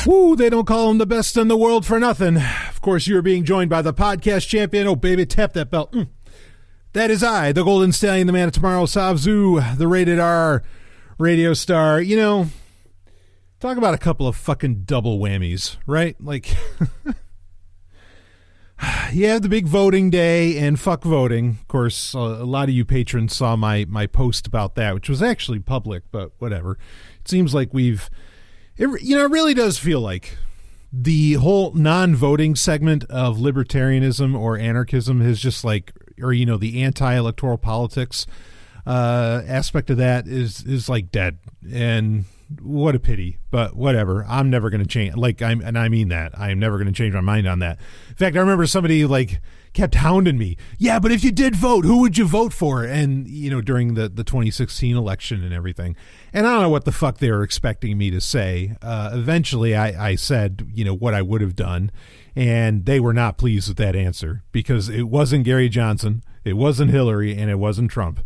Woo, they don't call him the best in the world for nothing. Of course, you're being joined by the podcast champion. Oh, baby, tap that belt. That is I, the Golden Stallion, the man of tomorrow, Savzu, the rated R radio star. You know, talk about a couple of fucking double whammies, right? Like, you have the big voting day and fuck voting. Of course, a lot of you patrons saw my post about that, which was actually public, but whatever. It seems like it really does feel like the whole non-voting segment of libertarianism or anarchism is just like, or, you know, the anti-electoral politics aspect of that is like dead. And what a pity, but whatever. I'm never going to change. And I mean that. I am never going to change my mind on that. In fact, I remember somebody kept hounding me. Yeah, but if you did vote, who would you vote for? And, you know, during the 2016 election and everything. And I don't know what the fuck they were expecting me to say. Eventually, I said, you know, what I would have done. And they were not pleased with that answer because it wasn't Gary Johnson, it wasn't Hillary, and it wasn't Trump.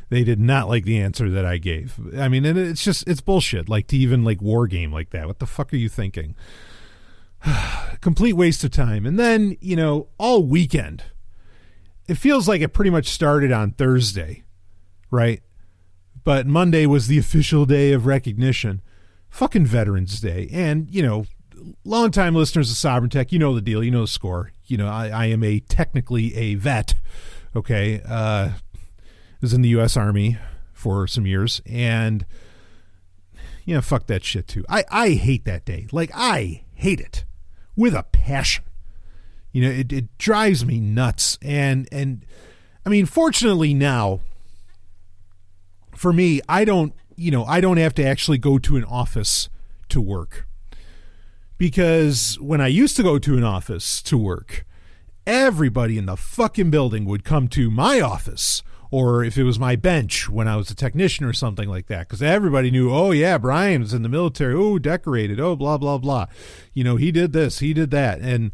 They did not like the answer that I gave. I mean, and it's bullshit, like to even war game like that. What the fuck are you thinking? Complete waste of time. And then, you know, all weekend, it feels like it pretty much started on Thursday, right? But Monday was the official day of recognition. Fucking Veterans Day. And, you know, longtime listeners of Sovereign Tech, you know the deal, you know the score. You know, I am technically a vet, okay? Was in the U.S. Army for some years, and you know, fuck that shit too. I hate that day. Like, I hate it with a passion. You know, it drives me nuts. And I mean, fortunately now, for me, I don't have to actually go to an office to work. Because when I used to go to an office to work, everybody in the fucking building would come to my office. Or if it was my bench when I was a technician or something like that, because everybody knew, oh, yeah, Brian was in the military. Oh, decorated. Oh, blah, blah, blah. You know, he did this. He did that. And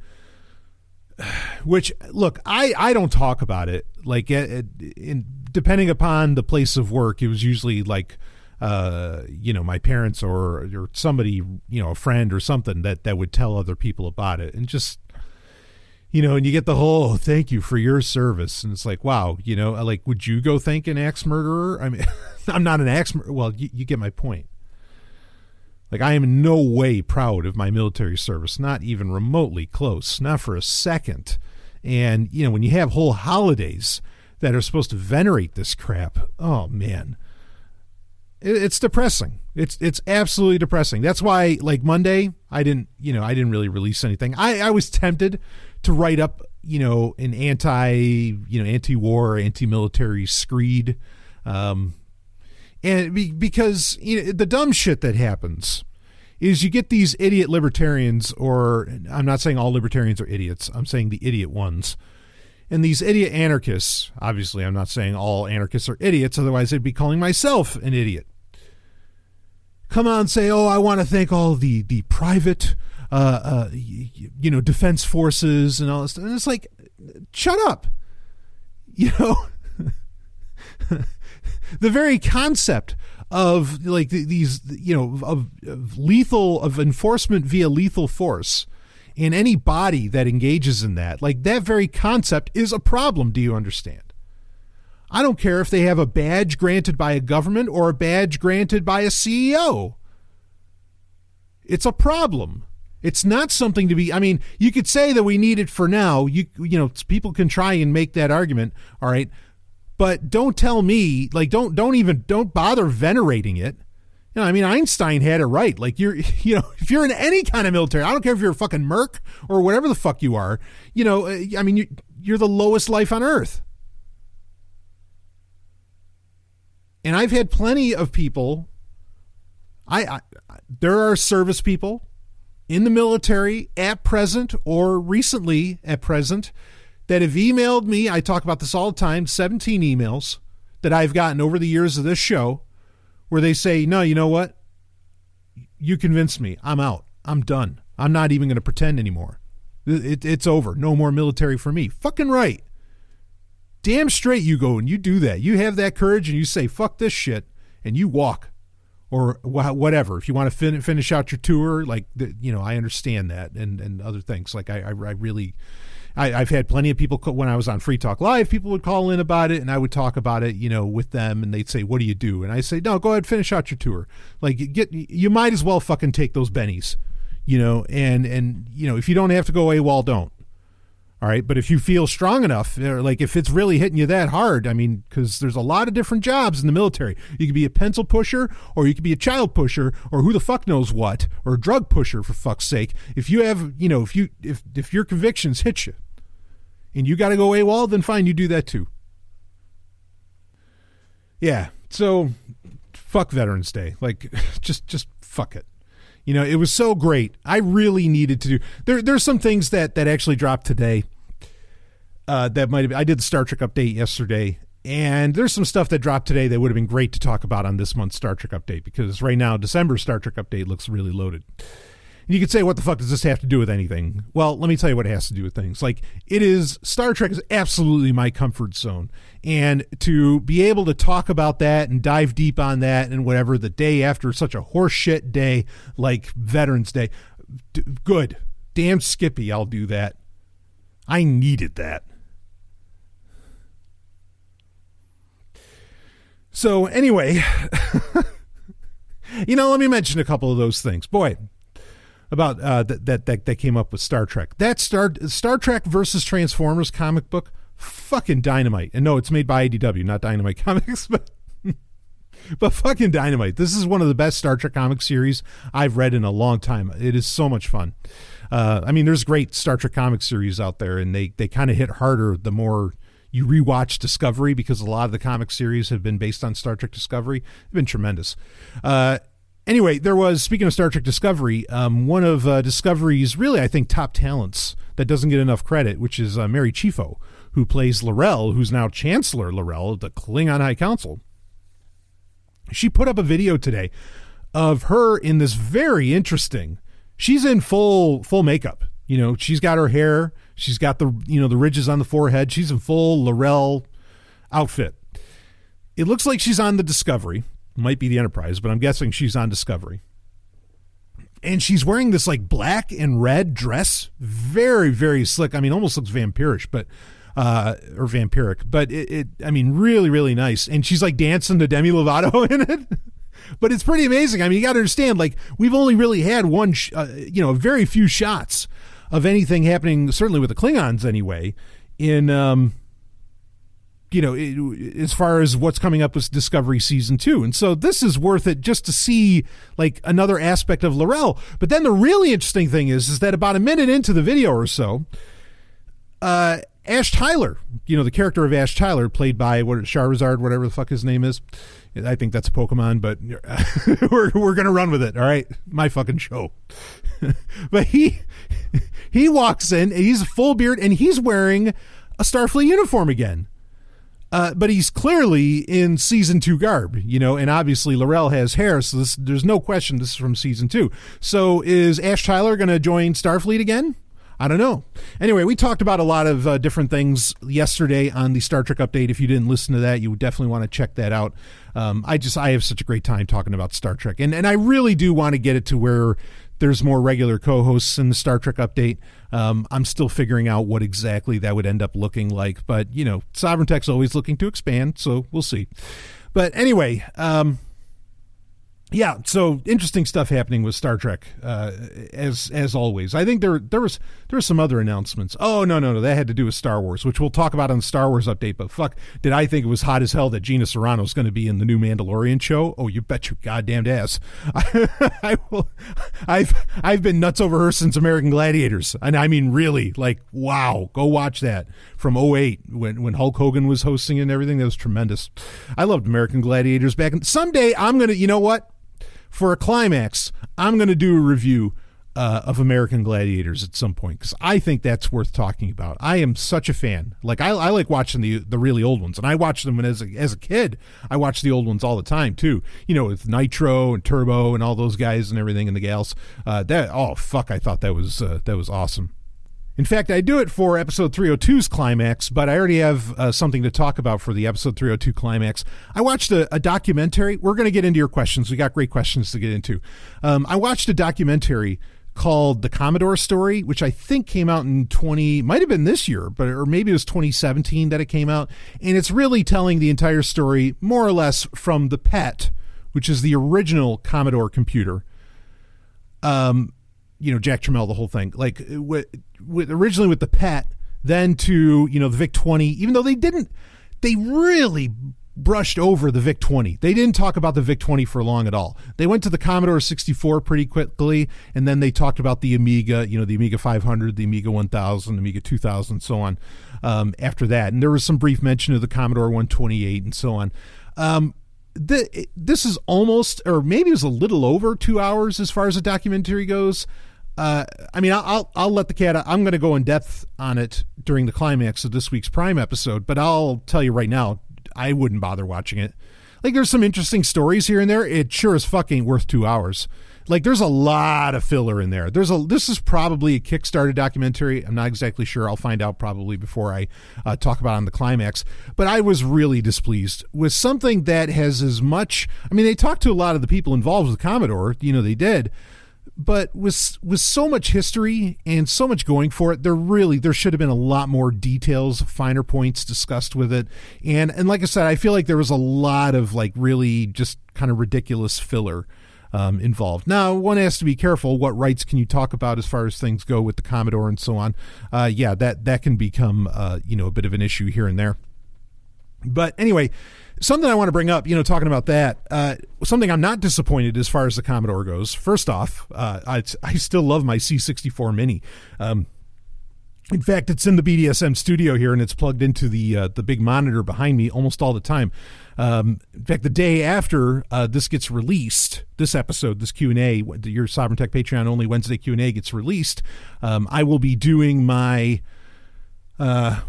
which, look, I don't talk about it. Like, depending upon the place of work, it was usually like, you know, my parents or somebody, you know, a friend or something that would tell other people about it. And just, you know, and you get the whole thank you for your service. And it's like, wow, you know, like, would you go thank an axe murderer? I mean, I'm not an axe murderer. Well, you get my point. Like, I am in no way proud of my military service, not even remotely close, not for a second. And, you know, when you have whole holidays that are supposed to venerate this crap, oh, man, it's depressing. It's absolutely depressing. That's why, like, Monday, I didn't really release anything. I was tempted to write up, you know, an anti-war, anti-military screed. And because, you know, the dumb shit that happens is you get these idiot libertarians, or I'm not saying all libertarians are idiots. I'm saying the idiot ones. And these idiot anarchists, obviously I'm not saying all anarchists are idiots, otherwise I'd be calling myself an idiot. Come on and say, oh, I want to thank all the private you know, defense forces and all this stuff. And it's like, shut up. You know, the very concept of like these, you know, of enforcement via lethal force in any body that engages in that, like that very concept is a problem. Do you understand? I don't care if they have a badge granted by a government or a badge granted by a CEO. It's a problem. It's not something to be, I mean, you could say that we need it for now. You know, people can try and make that argument. All right. But don't tell me, like, don't bother venerating it. You know, I mean, Einstein had it right. Like, you know, if you're in any kind of military, I don't care if you're a fucking merc or whatever the fuck you are, you know, I mean, you're the lowest life on earth. And I've had plenty of people, there are service people in the military at present or recently at present that have emailed me. I talk about this all the time, 17 emails that I've gotten over the years of this show where they say, no, you know what? You convinced me. I'm out. I'm done. I'm not even going to pretend anymore. It's over. No more military for me. Fucking right. Damn straight you go and you do that. You have that courage and you say, fuck this shit, and you walk. or whatever. If you want to finish out your tour, like, I understand that, and other things. Like, I really, I've had plenty of people, when I was on Free Talk Live, people would call in about it, and I would talk about it, with them, and they'd say, what do you do? And I say, no, go ahead, finish out your tour. Like, you might as well fucking take those bennies, and if you don't have to go AWOL, don't. All right. But if you feel strong enough, like if it's really hitting you that hard, I mean, because there's a lot of different jobs in the military. You could be a pencil pusher, or you could be a child pusher, or who the fuck knows what, or a drug pusher, for fuck's sake. If you have, if your convictions hit you and you got to go AWOL, then fine, you do that too. Yeah. So fuck Veterans Day. Like, just fuck it. It was so great. I really needed to do. There's some things that actually dropped today. That might have. I did the Star Trek update yesterday, and there's some stuff that dropped today that would have been great to talk about on this month's Star Trek update, because right now December's Star Trek update looks really loaded. And you could say, what the fuck does this have to do with anything? Well, let me tell you what it has to do with things. Like, Star Trek is absolutely my comfort zone. And to be able to talk about that and dive deep on that and whatever the day after such a horseshit day like Veterans Day, good. Damn Skippy, I'll do that. I needed that. So anyway, let me mention a couple of those things. Boy, about that came up with Star Trek. That Star Trek versus Transformers comic book, fucking dynamite. And no, it's made by IDW, not Dynamite Comics, but fucking dynamite. This is one of the best Star Trek comic series I've read in a long time. It is so much fun. There's great Star Trek comic series out there, and they kind of hit harder the more you rewatch Discovery, because a lot of the comic series have been based on Star Trek Discovery. They've been tremendous. Anyway, there was, speaking of Star Trek Discovery, one of Discovery's really, I think, top talents that doesn't get enough credit, which is Mary Chieffo, who plays L'Rell, who's now Chancellor L'Rell, the Klingon High Council. She put up a video today of her in this very interesting, she's in full makeup. She's got her hair, she's got the ridges on the forehead. She's in full L'Rell outfit. It looks like she's on the Discovery. Might be the Enterprise, but I'm guessing she's on Discovery. And she's wearing this like black and red dress. Very, very slick. Almost looks vampirish, but or vampiric, but it really, really nice. And she's like dancing to Demi Lovato in it. But it's pretty amazing. You got to understand, like, we've only really had one, very few shots of anything happening, certainly with the Klingons anyway, in, as far as what's coming up with Discovery Season 2. And so this is worth it just to see, like, another aspect of L'Rell. But then the really interesting thing is that about a minute into the video or so, Ash Tyler, the character of Ash Tyler, played by Charizard, whatever the fuck his name is. I think that's a Pokemon, but we're going to run with it. All right. My fucking show. But he walks in, and he's a full beard, and he's wearing a Starfleet uniform again. But he's clearly in Season 2 garb, and obviously L'Rell has hair, so there's no question this is from Season 2. So is Ash Tyler going to join Starfleet again? I don't know. Anyway, we talked about a lot of different things yesterday on the Star Trek update. If you didn't listen to that, you would definitely want to check that out. I have such a great time talking about Star Trek, and I really do want to get it to where there's more regular co-hosts in the Star Trek update. I'm still figuring out what exactly that would end up looking like, but Sovereign Tech's always looking to expand, so we'll see. But anyway, yeah, so interesting stuff happening with Star Trek, as always. I think there was some other announcements. Oh, no, that had to do with Star Wars, which we'll talk about on the Star Wars update. But fuck, did I think it was hot as hell that Gina Carano's going to be in the new Mandalorian show? Oh, you bet your goddamn ass. I've been nuts over her since American Gladiators, and really, like, wow, go watch that from 2008 when Hulk Hogan was hosting it and everything. That was tremendous. I loved American Gladiators back. And someday I'm gonna, you know what? For a climax, I'm going to do a review of American Gladiators at some point, because I think that's worth talking about. I am such a fan. Like, I like watching the really old ones, and I watched them as a kid. I watched the old ones all the time too. With Nitro and Turbo and all those guys and everything and the gals. I thought that was awesome. In fact, I do it for episode 302's climax, but I already have something to talk about for the episode 302 climax. I watched a documentary. We're going to get into your questions. We got great questions to get into. I watched a documentary called The Commodore Story, which I think came out in might have been this year, or maybe it was 2017 that it came out. And it's really telling the entire story more or less from the PET, which is the original Commodore computer. Jack Tramiel, the whole thing, like originally with the PET, then to, the VIC-20, even though they really brushed over the VIC-20. They didn't talk about the VIC-20 for long at all. They went to the Commodore 64 pretty quickly, and then they talked about the Amiga, the Amiga 500, the Amiga 1000, the Amiga 2000, so on, after that. And there was some brief mention of the Commodore 128 and so on. This is almost, or maybe it was a little over 2 hours as far as the documentary goes. I'll let the cat out. I'm going to go in depth on it during the climax of this week's Prime episode, but I'll tell you right now, I wouldn't bother watching it. Like, there's some interesting stories here and there. It sure is fucking worth 2 hours. Like, there's a lot of filler in there. This is probably a Kickstarter documentary. I'm not exactly sure. I'll find out probably before I talk about it on the climax. But I was really displeased with something that has as much. I mean, they talked to a lot of the people involved with Commodore. They did. But with so much history and so much going for it, there should have been a lot more details, finer points discussed with it. And like I said, I feel like there was a lot of like really just kind of ridiculous filler involved. Now, one has to be careful. What rights can you talk about as far as things go with the Commodore and so on? That can become a bit of an issue here and there. But anyway, something I want to bring up, talking about that, something I'm not disappointed as far as the Commodore goes. First off, I still love my C64 Mini. In fact, it's in the BDSM studio here, and it's plugged into the big monitor behind me almost all the time. In fact, the day after this gets released, this episode, this Q&A, your Sovereign Tech Patreon only Wednesday Q&A gets released, I will be doing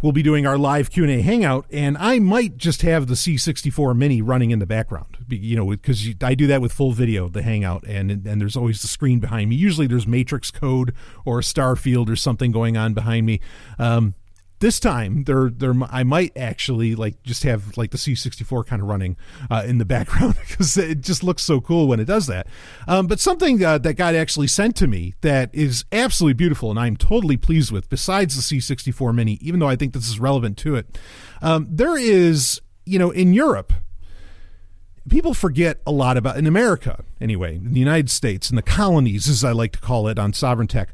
we'll be doing our live Q&A hangout, and I might just have the C64 Mini running in the background, because I do that with full video, the hangout, and there's always the screen behind me. Usually there's Matrix code or Starfield or something going on behind me. This time, I might actually like just have like the C64 kind of running in the background, because it just looks so cool when it does that. But something that got actually sent to me that is absolutely beautiful and I'm totally pleased with, besides the C64 Mini, even though I think this is relevant to it, there is, in Europe, people forget a lot about, in America anyway, in the United States, in the colonies, as I like to call it on Sovereign Tech,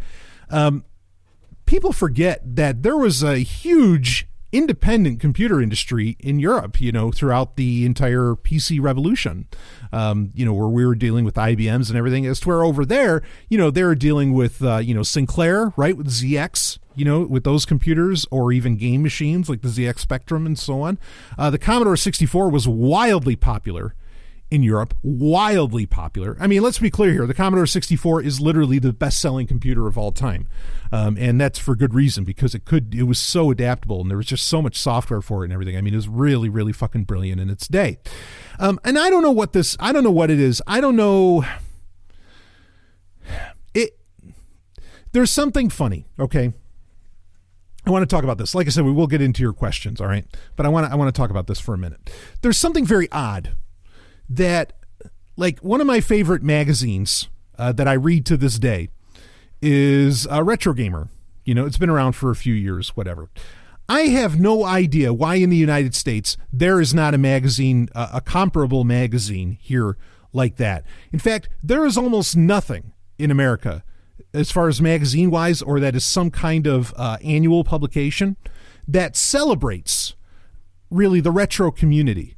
people forget that there was a huge independent computer industry in Europe, throughout the entire PC revolution, where we were dealing with IBMs and everything, as to where over there, they were dealing with, Sinclair, right, with ZX, with those computers, or even game machines like the ZX Spectrum and so on. The Commodore 64 was wildly popular in Europe, wildly popular. I mean, let's be clear here. The Commodore 64 is literally the best-selling computer of all time. And that's for good reason, because it was so adaptable, and there was just so much software for it and everything. I mean, it was really, really fucking brilliant in its day. And I don't know what it is. I don't know. There's something funny, okay? I want to talk about this. Like I said, we will get into your questions, all right? But I want to talk about this for a minute. There's something very odd that, like, one of my favorite magazines that I read to this day is Retro Gamer. It's been around for a few years, whatever. I have no idea why in the United States there is not a magazine, a comparable magazine here like that. In fact, there is almost nothing in America as far as magazine-wise, or that is some kind of annual publication that celebrates really the retro community.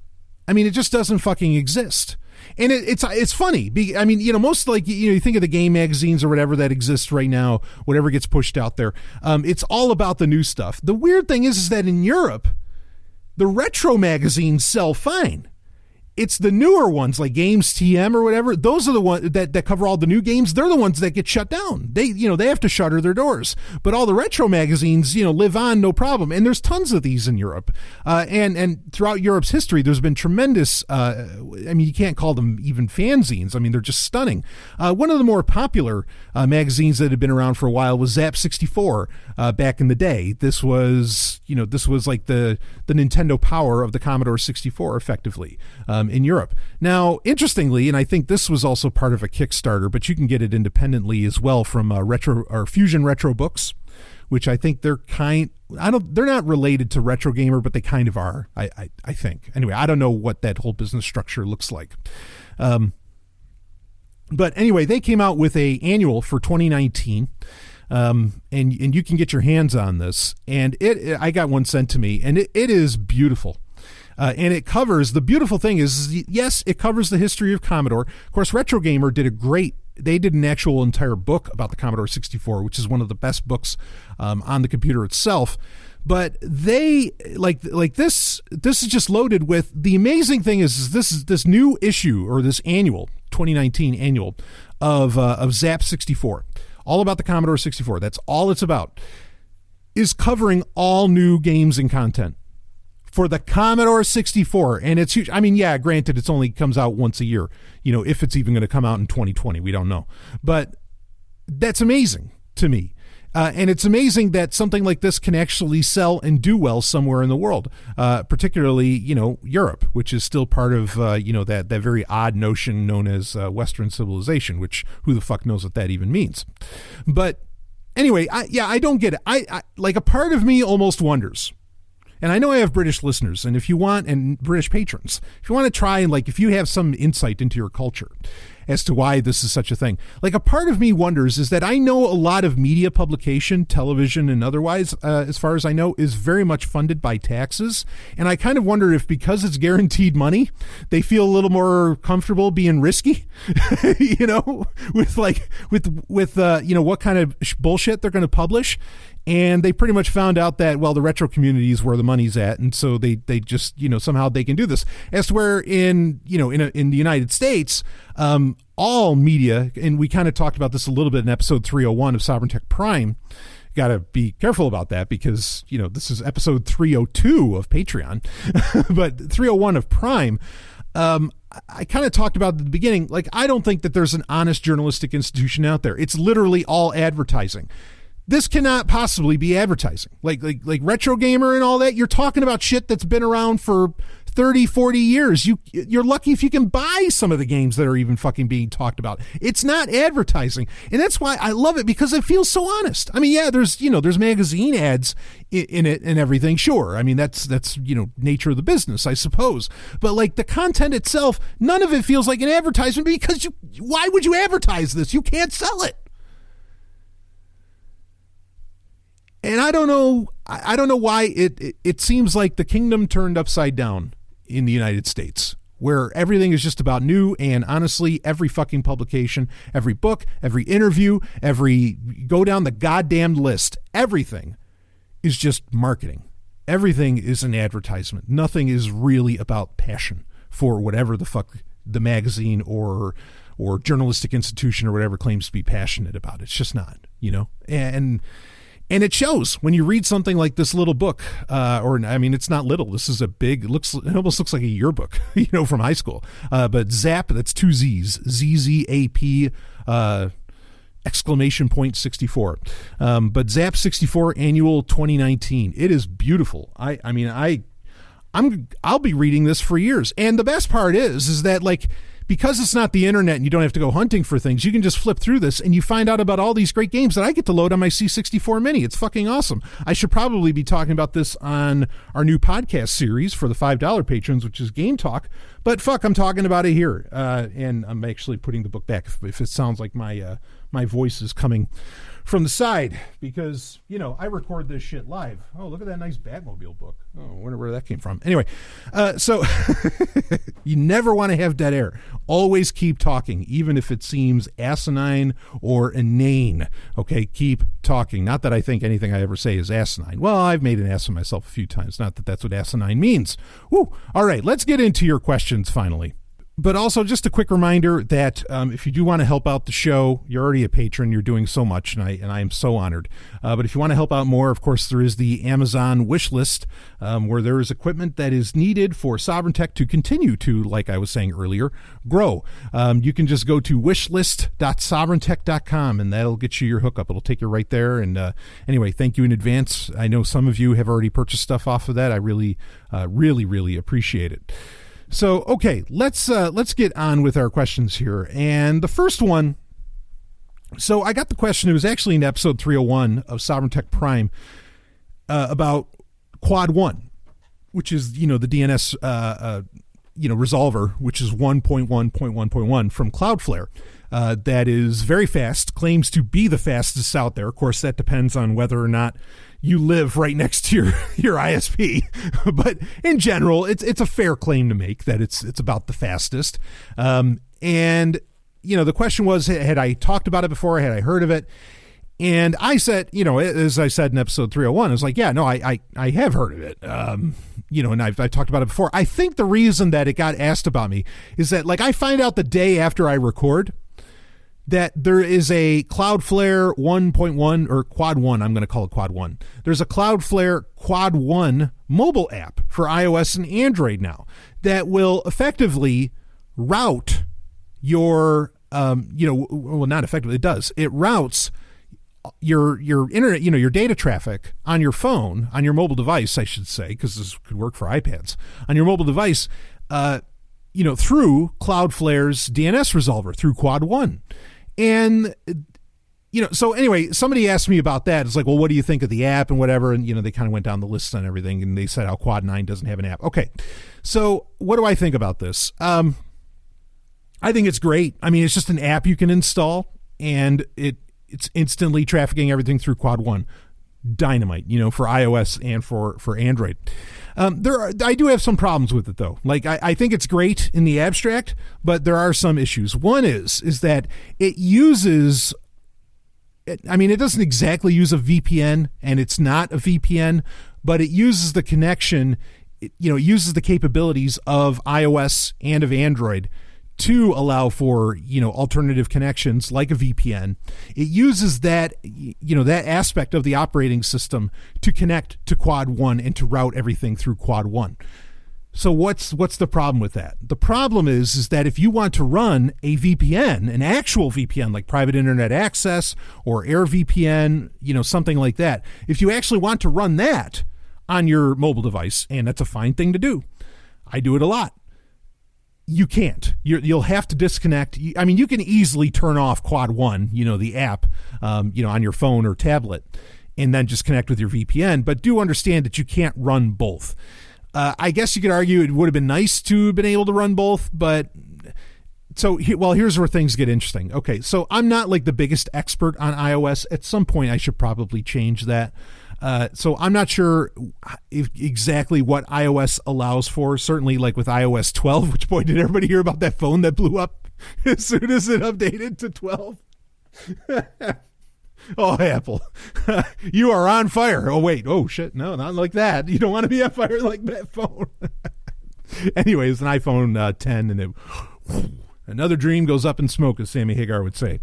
I mean, it just doesn't fucking exist. And it's funny. I mean, most like, you think of the game magazines or whatever that exists right now, whatever gets pushed out there. It's all about the new stuff. The weird thing is that in Europe, the retro magazines sell fine. it's the newer ones like Games TM or whatever. Those are the ones that cover all the new games. They're the ones that get shut down. They have to shutter their doors. But all the retro magazines, live on, no problem. And there's tons of these in Europe. And throughout Europe's history, there's been tremendous, you can't call them even fanzines. I mean, they're just stunning. One of the more popular magazines that had been around for a while was Zap 64 back in the day. This was like the Nintendo Power of the Commodore 64, effectively. In Europe. Now, interestingly, and I think this was also part of a Kickstarter, but you can get it independently as well from Fusion Retro Books, which I think they're not related to Retro Gamer, but they kind of are, I think. Anyway, I don't know what that whole business structure looks like. But anyway, they came out with a annual for 2019. And you can get your hands on this, and I got one sent to me, and it is beautiful. And it covers, the beautiful thing is, yes, it covers the history of Commodore. Of course, Retro Gamer did they did an actual entire book about the Commodore 64, which is one of the best books on the computer itself. But they, like this is just loaded with, the amazing thing is this new issue, or this annual, 2019 annual, of Zap 64, all about the Commodore 64, that's all it's about, is covering all new games and content for the Commodore 64, and it's huge. I mean, yeah, granted, it's only comes out once a year, if it's even going to come out in 2020, we don't know. But that's amazing to me. And it's amazing that something like this can actually sell and do well somewhere in the world, particularly, Europe, which is still part of, that very odd notion known as Western civilization, which who the fuck knows what that even means. But anyway, I don't get it. I like, a part of me almost wonders. And I know I have British listeners, and and British patrons, if you want to try and, if you have some insight into your culture as to why this is such a thing, a part of me wonders is that I know a lot of media publication, television and otherwise, as far as I know, is very much funded by taxes. And I kind of wonder if, because it's guaranteed money, they feel a little more comfortable being risky, with what kind of bullshit they're going to publish. And they pretty much found out that, the retro community is where the money's at. And so they just, somehow they can do this. As to where in the United States, all media, and we kind of talked about this a little bit in episode 301 of Sovereign Tech Prime. Got to be careful about that because, this is episode 302 of Patreon, but 301 of Prime. I kind of talked about at the beginning, I don't think that there's an honest journalistic institution out there. It's literally all advertising. This cannot possibly be advertising. Like Retro Gamer and all that, you're talking about shit that's been around for 30, 40 years. You're lucky if you can buy some of the games that are even fucking being talked about. It's not advertising. And that's why I love it, because it feels so honest. I mean, yeah, there's magazine ads in it and everything. Sure. I mean, that's nature of the business, I suppose. But the content itself, none of it feels like an advertisement, because why would you advertise this? You can't sell it. And I don't know why it seems like the kingdom turned upside down in the United States, where everything is just about new. And honestly, every fucking publication, every book, every interview, go down the goddamn list, everything is just marketing. Everything is an advertisement. Nothing is really about passion for whatever the fuck the magazine or journalistic institution or whatever claims to be passionate about. It's just not, And it shows when you read something like this little book, it's not little. This is a big, it almost looks like a yearbook, from high school. But Zap, that's 2 Z's, ZZAP, exclamation point 64. But Zap 64 Annual 2019. It is beautiful. I'll be reading this for years. And the best part is that because it's not the internet and you don't have to go hunting for things, you can just flip through this and you find out about all these great games that I get to load on my C64 Mini. It's fucking awesome. I should probably be talking about this on our new podcast series for the $5 patrons, which is Game Talk. But fuck, I'm talking about it here. And I'm actually putting the book back if it sounds like my my voice is coming from the side because, I record this shit live. Oh, look at that nice Batmobile book. Oh, I wonder where that came from. Anyway, so you never want to have dead air. Always keep talking, even if it seems asinine or inane. Okay, keep talking. Not that I think anything I ever say is asinine. Well, I've made an ass of myself a few times. Not that that's what asinine means. Woo. All right, let's get into your questions finally. But also just a quick reminder that if you do want to help out the show, you're already a patron. You're doing so much, and I am so honored. But if you want to help out more, of course, there is the Amazon wish list where there is equipment that is needed for Sovereign Tech to continue to, like I was saying earlier, grow. You can just go to wishlist.sovereigntech.com, and that'll get you your hookup. It'll take you right there. And anyway, thank you in advance. I know some of you have already purchased stuff off of that. I really, really appreciate it. So, okay, let's get on with our questions here. And the first one, so I got the question, it was actually in episode 301 of Sovereign Tech Prime about Quad 1, which is, the DNS, resolver, which is 1.1.1.1 from Cloudflare. That is very fast, claims to be the fastest out there. Of course, that depends on whether or not you live right next to your ISP, but in general, it's a fair claim to make that it's about the fastest. And the question was, had I talked about it before? Had I heard of it? And I said, as I said in episode 301, I was like, yeah, no, I have heard of it. And I've talked about it before. I think the reason that it got asked about me is that, I find out the day after I record that there is a Cloudflare 1.1 or Quad 1. I'm going to call it Quad 1. There's a Cloudflare Quad 1 mobile app for iOS and Android now that will effectively route your, not effectively, it does. It routes your internet, your data traffic on your phone, on your mobile device, I should say, because this could work for iPads, on your mobile device, through Cloudflare's DNS resolver, through Quad 1. And, so anyway, somebody asked me about that. It's like, well, what do you think of the app and whatever? And, they kind of went down the list on everything, and they said how Quad 9 doesn't have an app. Okay, so what do I think about this? I think it's great. I mean, it's just an app you can install, and it's instantly trafficking everything through Quad 1. Dynamite, for iOS and for Android. I do have some problems with it, though. I think it's great in the abstract, but there are some issues. One is that it uses, it doesn't exactly use a VPN, and it's not a VPN, but it uses the connection, it uses the capabilities of iOS and of Android to allow for, alternative connections like a VPN. It uses that, that aspect of the operating system to connect to Quad 1 and to route everything through Quad 1. So what's the problem with that? The problem is that if you want to run a VPN, an actual VPN like private internet access or AirVPN, something like that, if you actually want to run that on your mobile device, and that's a fine thing to do, I do it a lot, you can't. You'll have to disconnect. You can easily turn off Quad 1, the app, on your phone or tablet, and then just connect with your VPN. But do understand that you can't run both. I guess you could argue it would have been nice to have been able to run both, but here's where things get interesting. Okay, so I'm not the biggest expert on iOS. At some point, I should probably change that. So I'm not sure exactly what iOS allows for. Certainly, with iOS 12, which, boy, did everybody hear about that phone that blew up as soon as it updated to 12? Oh, Apple, you are on fire. Oh, wait. Oh, shit. No, not like that. You don't want to be on fire like that phone. Anyway, it's an iPhone 10, and another dream goes up in smoke, as Sammy Hagar would say.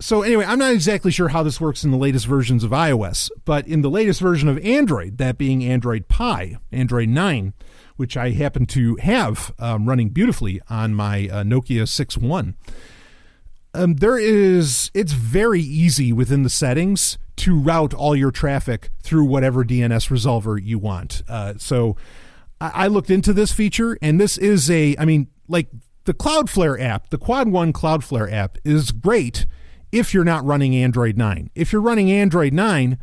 So anyway, I'm not exactly sure how this works in the latest versions of iOS, but in the latest version of Android, that being Android Pie, Android 9, which I happen to have running beautifully on my Nokia 6.1, it's very easy within the settings to route all your traffic through whatever DNS resolver you want. So I looked into this feature, and this is the Cloudflare app, the Quad 1 Cloudflare app is great if you're not running Android 9. If you're running Android 9,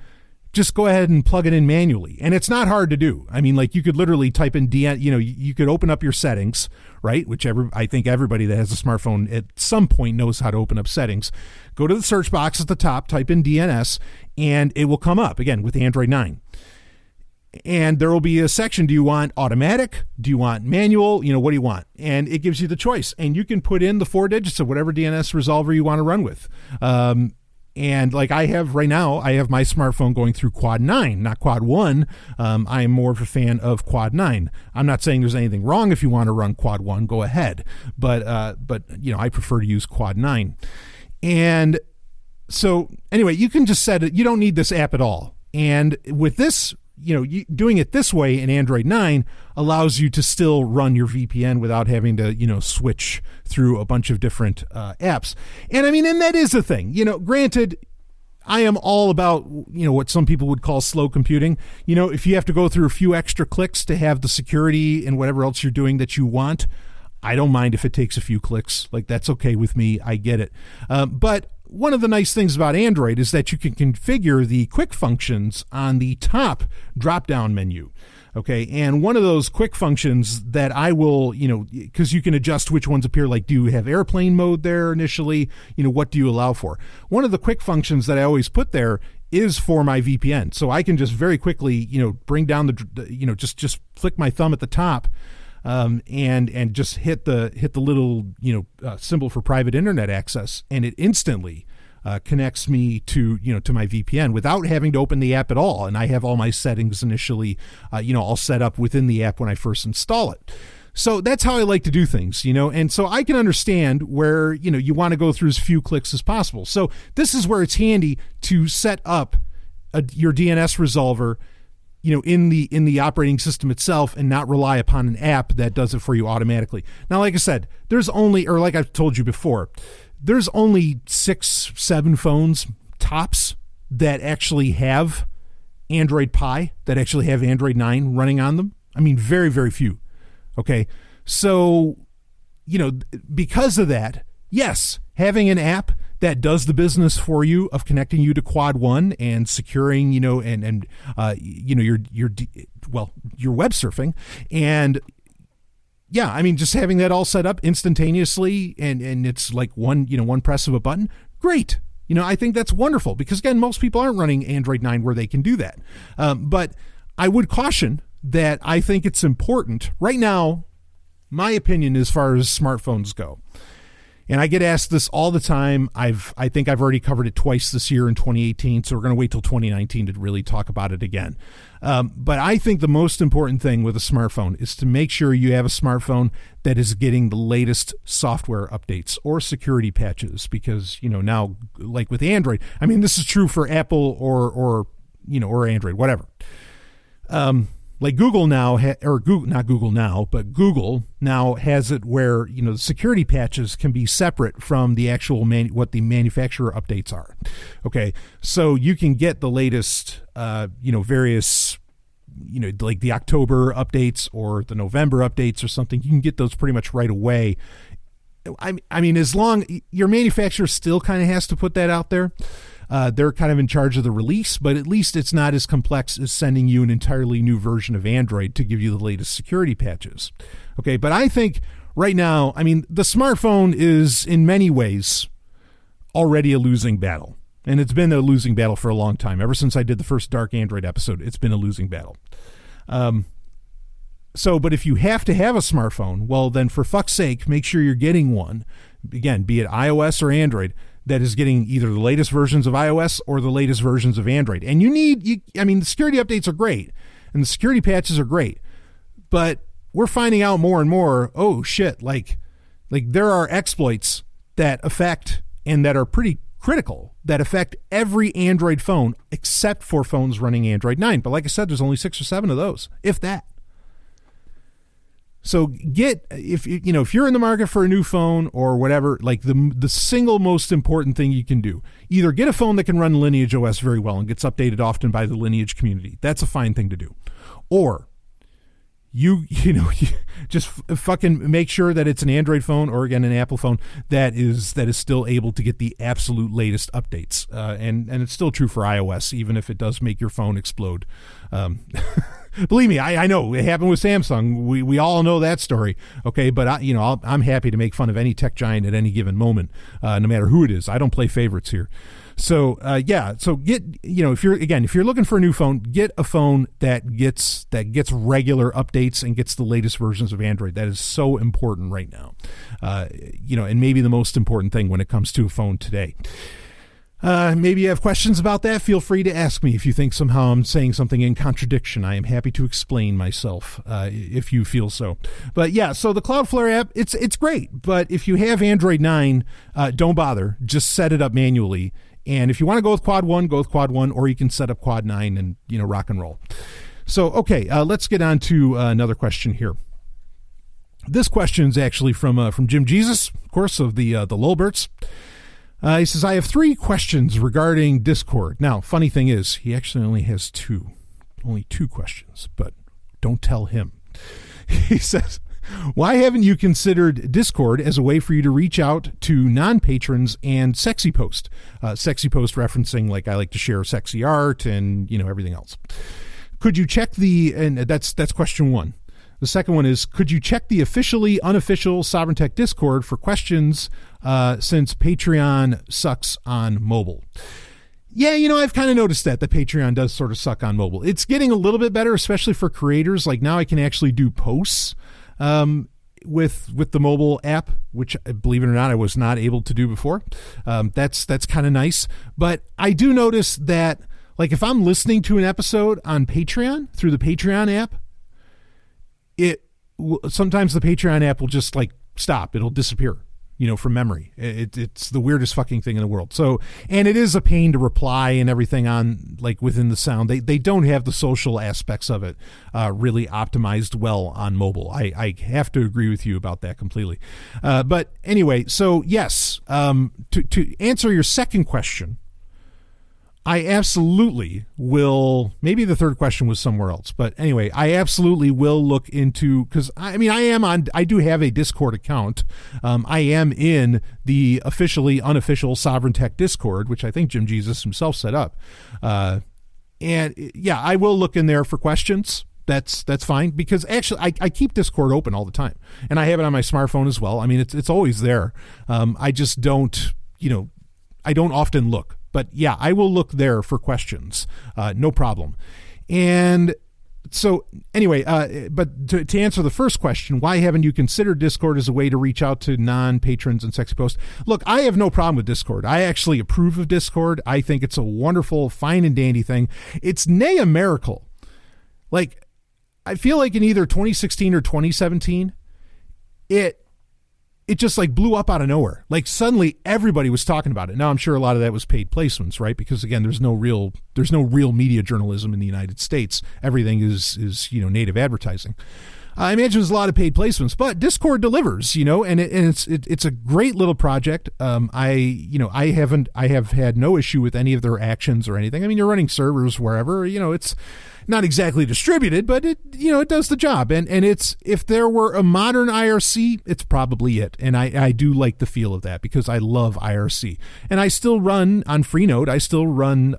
just go ahead and plug it in manually. And it's not hard to do. I mean, like you could literally type in you could open up your settings, right? I think everybody that has a smartphone at some point knows how to open up settings. Go to the search box at the top, type in DNS, and it will come up again with Android 9. And there will be a section. Do you want automatic? Do you want manual? What do you want? And it gives you the choice. And you can put in the 4 digits of whatever DNS resolver you want to run with. And like I have right now, I have my smartphone going through Quad 9, not Quad 1. I am more of a fan of Quad 9. I'm not saying there's anything wrong if you want to run Quad 1, go ahead. But I prefer to use Quad 9. And so anyway, you can just set it. You don't need this app at all. And with this, doing it this way in Android 9 allows you to still run your VPN without having to, switch through a bunch of different apps. And I mean, and that is a thing, granted, I am all about, what some people would call slow computing. If you have to go through a few extra clicks to have the security and whatever else you're doing that you want, I don't mind if it takes a few clicks. Like, that's okay with me. I get it. But one of the nice things about Android is that you can configure the quick functions on the top drop-down menu. Okay, and one of those quick functions that I will, because you can adjust which ones appear, like do you have airplane mode there initially? What do you allow for? One of the quick functions that I always put there is for my VPN. So I can just very quickly, bring down just flick my thumb at the top and just hit the little, symbol for private internet access, and it instantly connects me to my VPN without having to open the app at all. And I have all my settings initially, all set up within the app when I first install it. So that's how I like to do things, and so I can understand where, you want to go through as few clicks as possible. So this is where it's handy to set up your DNS resolver, in the operating system itself and not rely upon an app that does it for you automatically. Now, like I said, like I've told you before, there's only 6-7 phones tops that actually have Android Pie, that actually have Android 9 running on them. I mean, very, very few. Okay. So, because of that, yes, having an app that does the business for you of connecting you to Quad 1 and securing, your web surfing. And yeah, I mean, just having that all set up instantaneously and it's like one press of a button. Great. I think that's wonderful because again, most people aren't running Android 9 where they can do that. But I would caution that I think it's important right now, my opinion as far as smartphones go. And I get asked this all the time. I think I've already covered it twice this year in 2018, so we're going to wait till 2019 to really talk about it again. But I think the most important thing with a smartphone is to make sure you have a smartphone that is getting the latest software updates or security patches, because now, like with Android, I mean, this is true for Apple or Android, whatever. Like Google now, Google now has it where, the security patches can be separate from the actual what the manufacturer updates are. Okay. So you can get the latest, various, like the October updates or the November updates or something. You can get those pretty much right away. I mean, as long your manufacturer still kind of has to put that out there. They're kind of in charge of the release, but at least it's not as complex as sending you an entirely new version of Android to give you the latest security patches. Okay, but I think right now, I mean, the smartphone is in many ways already a losing battle. And it's been a losing battle for a long time. Ever since I did the first Dark Android episode, it's been a losing battle. But if you have to have a smartphone, well, then for fuck's sake, make sure you're getting one. Again, be it iOS or Android, that is getting either the latest versions of iOS or the latest versions of Android. And the security updates are great and the security patches are great, but we're finding out more and more, oh shit, like there are exploits that affect and that are pretty critical that affect every Android phone except for phones running Android 9. But like I said, there's only 6 or 7 of those, if that. So if you're in the market for a new phone or whatever, like the single most important thing you can do, either get a phone that can run Lineage OS very well and gets updated often by the Lineage community. That's a fine thing to do. Or you just fucking make sure that it's an Android phone or, again, an Apple phone that is still able to get the absolute latest updates. And it's still true for iOS, even if it does make your phone explode. Believe me, I know it happened with Samsung. We all know that story. Okay, but I'm happy to make fun of any tech giant at any given moment, no matter who it is. I don't play favorites here. So so get, if you're looking for a new phone, get a phone that gets regular updates and gets the latest versions of Android. That is so important right now. And maybe the most important thing when it comes to a phone today. Maybe you have questions about that. Feel free to ask me. If you think somehow I'm saying something in contradiction, I am happy to explain myself, if you feel so. But yeah, so the Cloudflare app, it's great. But if you have Android 9, don't bother. Just set it up manually. And if you want to go with Quad 1, go with Quad 1, or you can set up Quad 9 and, rock and roll. So, okay, let's get on to another question here. This question is actually from Jim Jesus, of course, of the Lulberts. He says, I have 3 questions regarding Discord. Now, funny thing is, he actually only has 2. Only 2 questions, but don't tell him. He says, why haven't you considered Discord as a way for you to reach out to non-patrons and Sexy Post? Sexy Post referencing, like, I like to share sexy art and, everything else. Could you check and that's question 1. The second one is, could you check the officially unofficial Sovereign Tech Discord for questions since Patreon sucks on mobile? Yeah, I've kind of noticed that Patreon does sort of suck on mobile. It's getting a little bit better, especially for creators. Like now I can actually do posts with the mobile app, which, believe it or not, I was not able to do before. That's kind of nice. But I do notice that, like, if I'm listening to an episode on Patreon through the Patreon app, sometimes the Patreon app will just like stop. It'll disappear, from memory. It's the weirdest fucking thing in the world. So, and it is a pain to reply and everything on, like, within the sound. They don't have the social aspects of it really optimized well on mobile. I have to agree with you about that completely. But anyway, so yes, to answer your second question, I absolutely will. Maybe the third question was somewhere else, but anyway, I absolutely will look into, because I do have a Discord account. I am in the officially unofficial Sovereign Tech Discord, which I think Jim Jesus himself set up. And yeah, I will look in there for questions. That's fine, because actually I keep Discord open all the time, and I have it on my smartphone as well. I mean, it's always there. I just don't, I don't often look. But yeah, I will look there for questions. No problem. And so anyway, but to answer the first question, why haven't you considered Discord as a way to reach out to non-patrons and Sexy Post? Look, I have no problem with Discord. I actually approve of Discord. I think it's a wonderful, fine and dandy thing. It's nay a miracle. Like, I feel like in either 2016 or 2017, it just like blew up out of nowhere. Like suddenly everybody was talking about it. Now I'm sure a lot of that was paid placements, right? Because again, there's no real media journalism in the United States. Everything is native advertising. I imagine there's a lot of paid placements, but Discord delivers, and it's a great little project. I have had no issue with any of their actions or anything. I mean, you're running servers wherever, it's not exactly distributed, but it does the job. And it's, if there were a modern IRC, it's probably it. And I do like the feel of that, because I love IRC. And I still run on Freenode. I still run, the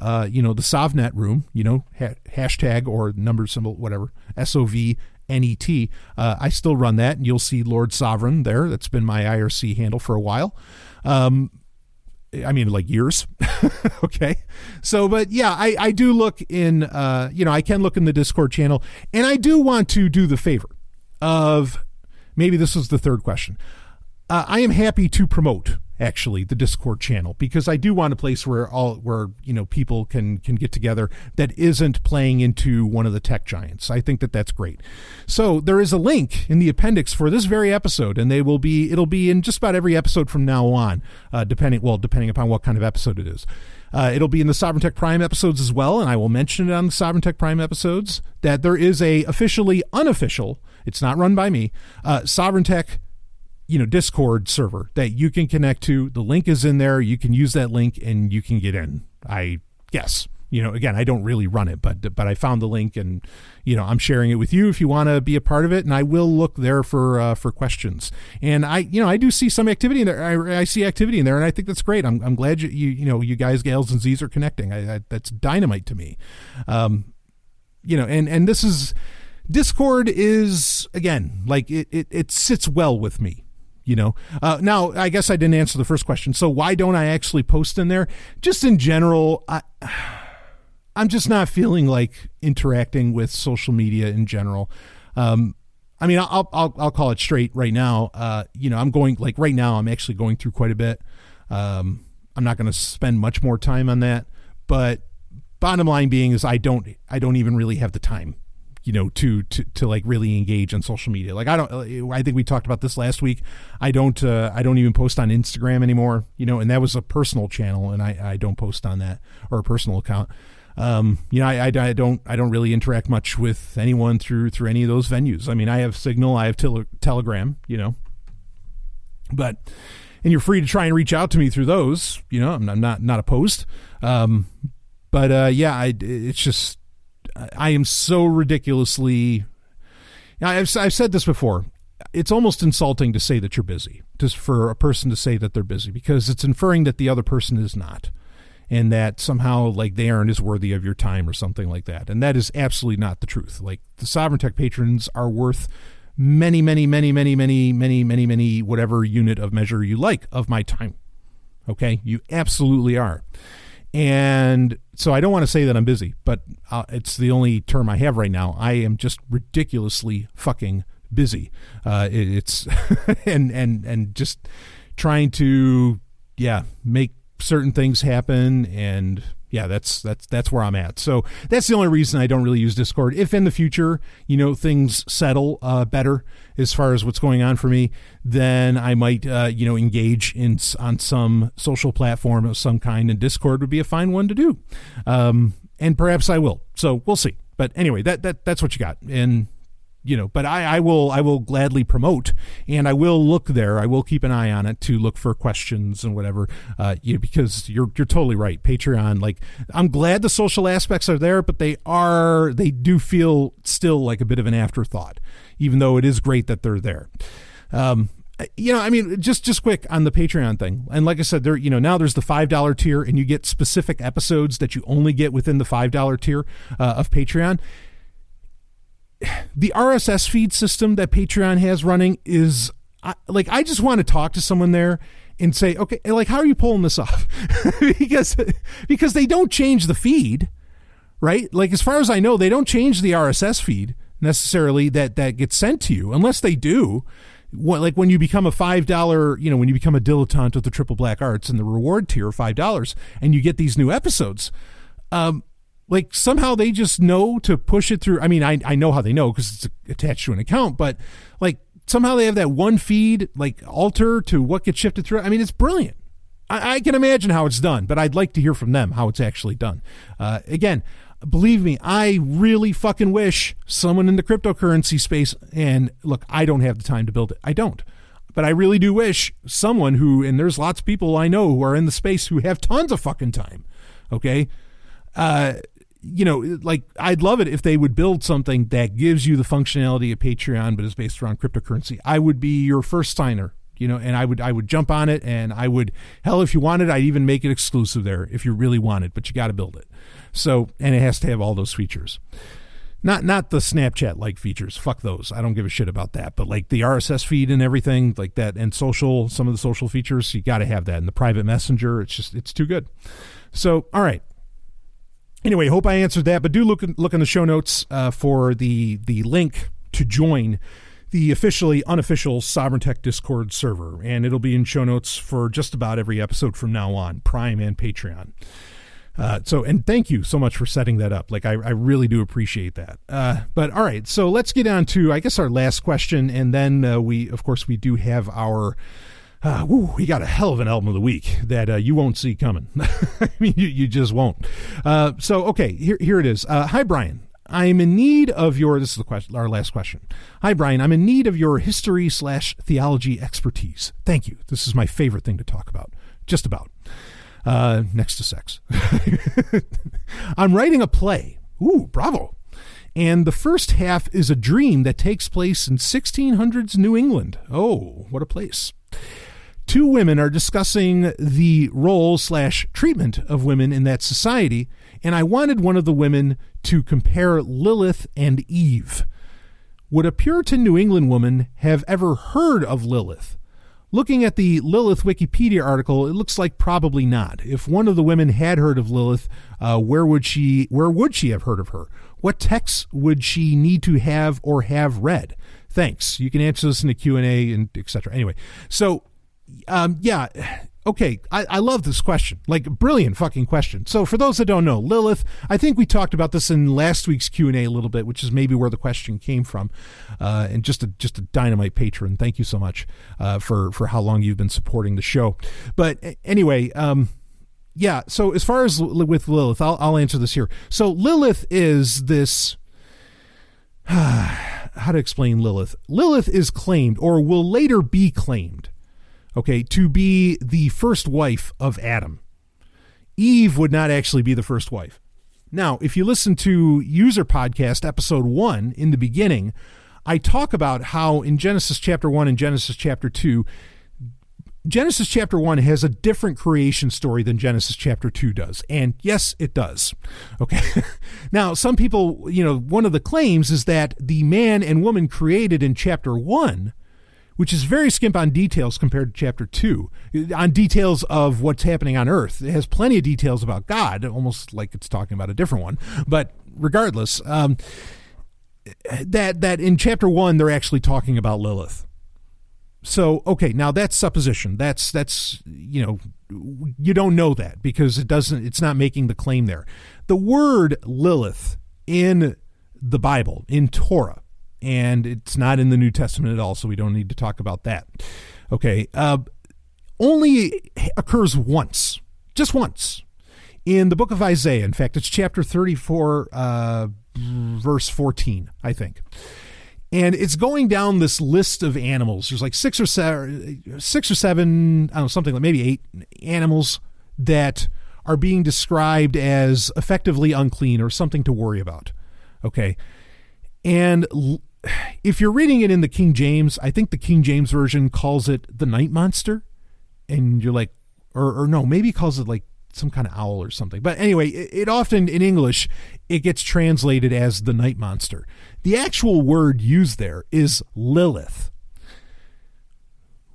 Sovnet room, hashtag or number symbol, whatever, SOVNET. I still run that, and you'll see Lord Sovereign there. That's been my IRC handle for a while. Like years. Okay. So, but yeah, I do look in, I can look in the Discord channel, and I do want to do the favor of, maybe this was the third question. I am happy to promote actually the Discord channel, because I do want a place where people can get together that isn't playing into one of the tech giants. I think that's great. So there is a link in the appendix for this very episode, and it'll be in just about every episode from now on, depending upon what kind of episode it is. It'll be in the Sovereign Tech Prime episodes as well, and I will mention it on the Sovereign Tech Prime episodes that there is a officially unofficial, it's not run by me, Sovereign Tech Discord server that you can connect to. The link is in there. You can use that link and you can get in. Yes, Again, I don't really run it, but I found the link, and I'm sharing it with you if you want to be a part of it, and I will look there for questions. And I do see some activity in there. I see activity in there, and I think that's great. I'm glad you guys, gals, and Z's are connecting. That's dynamite to me. And this is Discord is, again, like it sits well with me. Now I guess I didn't answer the first question. So why don't I actually post in there? Just in general, I'm just not feeling like interacting with social media in general. I'll call it straight right now. I'm going, like, right now I'm actually going through quite a bit. I'm not going to spend much more time on that, but bottom line being is I don't even really have the time, to like really engage on social media. Like I think we talked about this last week. I don't even post on Instagram anymore, and that was a personal channel, and I don't post on that, or a personal account. I don't really interact much with anyone through any of those venues. I mean, I have Signal, I have Telegram, and you're free to try and reach out to me through those. I'm not opposed. It's just, I am so ridiculously, I've said this before. It's almost insulting to say that you're busy, just for a person to say that they're busy, because it's inferring that the other person is not, and that somehow, like, they aren't as worthy of your time or something like that. And that is absolutely not the truth. Like, the Sovereign Tech patrons are worth many, many, many, many, many, many, many, many, whatever unit of measure you like of my time. Okay? You absolutely are. And so I don't want to say that I'm busy, but it's the only term I have right now. I am just ridiculously fucking busy. It's and just trying to make certain things happen, and that's where I'm at. So that's the only reason I don't really use Discord. If in the future, things settle better as far as what's going on for me, then I might engage on some social platform of some kind, and Discord would be a fine one to do. And perhaps I will. So we'll see. But anyway, that's what you got. And but I will gladly promote, and I will look there. I will keep an eye on it to look for questions and whatever, because you're totally right. Patreon, like, I'm glad the social aspects are there, but they do feel still like a bit of an afterthought, even though it is great that they're there. Just quick on the Patreon thing. And like I said, there, now there's the $5 tier, and you get specific episodes that you only get within the $5 tier of Patreon. The RSS feed system that Patreon has running is, I just want to talk to someone there and say, okay, like, how are you pulling this off? because they don't change the feed, right? Like, as far as I know, they don't change the RSS feed necessarily that gets sent to you, unless they do. Like, when you become a $5, when you become a dilettante with the Triple Black Arts and the reward tier of $5, and you get these new episodes, like, somehow they just know to push it through. I mean, I know how they know, because it's attached to an account, but, like, somehow they have that one feed, like, alter to what gets shifted through. I mean, it's brilliant. I can imagine how it's done, but I'd like to hear from them how it's actually done. Again, believe me, I really fucking wish someone in the cryptocurrency space, and look, I don't have the time to build it. I don't. But I really do wish someone who, and there's lots of people I know who are in the space who have tons of fucking time, okay? Like, I'd love it if they would build something that gives you the functionality of Patreon, but is based around cryptocurrency. I would be your first signer, and I would jump on it, and I would, hell, if you wanted, I'd even make it exclusive there if you really wanted, but you got to build it. So, and it has to have all those features. Not the Snapchat-like features. Fuck those. I don't give a shit about that. But, like, the RSS feed and everything like that, and some of the social features, you got to have that. And the private messenger, it's too good. So, all right. Anyway, hope I answered that, but do look in the show notes for the link to join the officially unofficial Sovereign Tech Discord server, and it'll be in show notes for just about every episode from now on, Prime and Patreon. And thank you so much for setting that up. Like, I really do appreciate that. But all right, so let's get on to, I guess, our last question, and then we do have our. We got a hell of an album of the week that you won't see coming. I mean, you just won't. So, okay, here it is. Hi, Brian. I'm in need of your, this is our last question. Hi, Brian. I'm in need of your history/theology expertise. Thank you. This is my favorite thing to talk about. Just about. Next to sex. I'm writing a play. Ooh, bravo. And the first half is a dream that takes place in 1600s New England. Oh, what a place. Two women are discussing the role/treatment of women in that society, and I wanted one of the women to compare Lilith and Eve. Would a Puritan New England woman have ever heard of Lilith? Looking at the Lilith Wikipedia article, it looks like probably not. If one of the women had heard of Lilith, where would she have heard of her? What texts would she need to have or have read? Thanks. You can answer this in the Q&A and etc. Anyway, so okay. I love this question. Like, brilliant fucking question. So for those that don't know, Lilith, I think we talked about this in last week's Q&A a little bit, which is maybe where the question came from. And just a dynamite patron. Thank you so much for how long you've been supporting the show. But anyway, so as far as with Lilith, I'll answer this here. So Lilith is this... how to explain Lilith? Lilith is claimed, or will later be claimed, okay, to be the first wife of Adam. Eve would not actually be the first wife. Now, if you listen to User Podcast episode 1 in the beginning, I talk about how in Genesis chapter 1 and Genesis chapter 2, Genesis chapter 1 has a different creation story than Genesis chapter 2 does. And yes, it does. Okay. Now, some people, one of the claims is that the man and woman created in chapter 1, which is very skimp on details compared to chapter 2, on details of what's happening on earth. It has plenty of details about God, almost like it's talking about a different one. But regardless, that in chapter 1, they're actually talking about Lilith. So, okay, now that's supposition. That's you don't know that because it's not making the claim there. The word Lilith in the Bible, in Torah, and it's not in the New Testament at all, so we don't need to talk about that. Okay, only occurs once, just once, in the book of Isaiah. In fact, it's chapter 34, verse 14, I think. And it's going down this list of animals. There's like six or seven, I don't know, something like maybe 8 animals that are being described as effectively unclean or something to worry about. Okay, and if you're reading it in the King James, I think the King James version calls it the night monster, and you're like, or no, maybe calls it like some kind of owl or something. But anyway, it often in English, it gets translated as the night monster. The actual word used there is Lilith.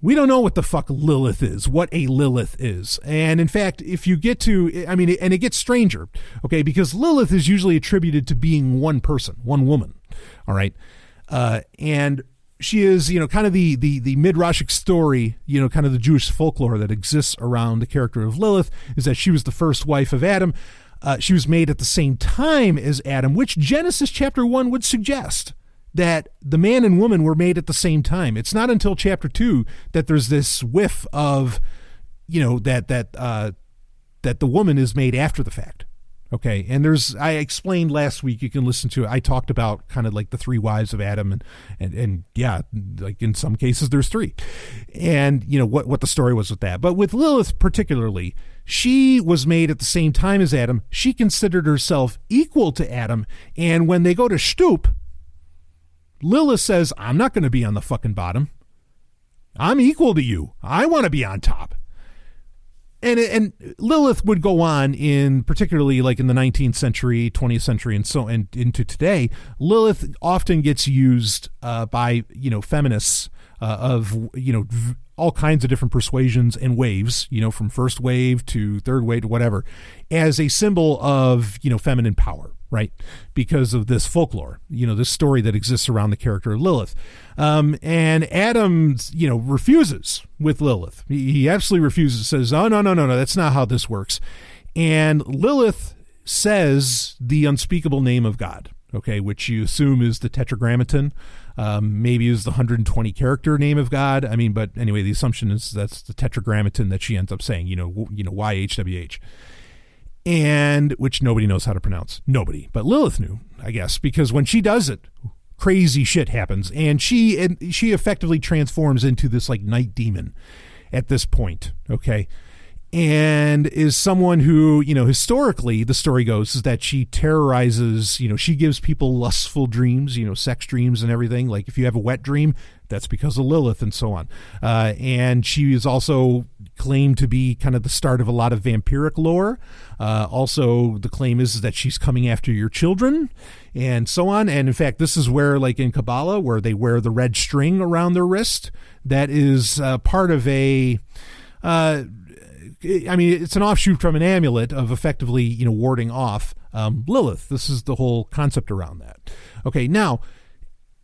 We don't know what the fuck Lilith is, what a Lilith is. And in fact, if you get to, and it gets stranger, okay, because Lilith is usually attributed to being one person, one woman. All right. And she is, kind of the Midrashic story, kind of the Jewish folklore that exists around the character of Lilith is that she was the first wife of Adam. She was made at the same time as Adam, which Genesis chapter 1 would suggest that the man and woman were made at the same time. It's not until chapter 2 that there's this whiff of, that the woman is made after the fact. Okay, and I explained last week, you can listen to it, I talked about kind of like the 3 wives of Adam, and yeah, like in some cases there's 3. And, what the story was with that. But with Lilith particularly, she was made at the same time as Adam. She considered herself equal to Adam, and when they go to stoop, Lilith says, I'm not going to be on the fucking bottom. I'm equal to you. I want to be on top. And Lilith would go on in particularly like in the 19th century, 20th century, and into today. Lilith often gets used by feminists of all kinds of different persuasions and waves, from first wave to third wave to whatever, as a symbol of feminine power, right? Because of this folklore, this story that exists around the character of Lilith. And Adam, refuses with Lilith. He absolutely refuses, says, oh, no, that's not how this works. And Lilith says the unspeakable name of God, okay, which you assume is the Tetragrammaton, maybe is the 120 character name of God. I mean, but anyway, the assumption is that's the Tetragrammaton that she ends up saying, YHWH. And which nobody knows how to pronounce. Nobody. But Lilith knew, I guess, because when she does it, crazy shit happens. And she effectively transforms into this like night demon at this point. Okay. and is someone who, historically, the story goes, is that she terrorizes, she gives people lustful dreams, sex dreams and everything. Like if you have a wet dream, that's because of Lilith and so on. And she is also claimed to be kind of the start of a lot of vampiric lore. Also, the claim is that she's coming after your children and so on. And in fact, this is where, like in Kabbalah, where they wear the red string around their wrist, that is part of a... it's an offshoot from an amulet of effectively, warding off Lilith. This is the whole concept around that. Okay, now,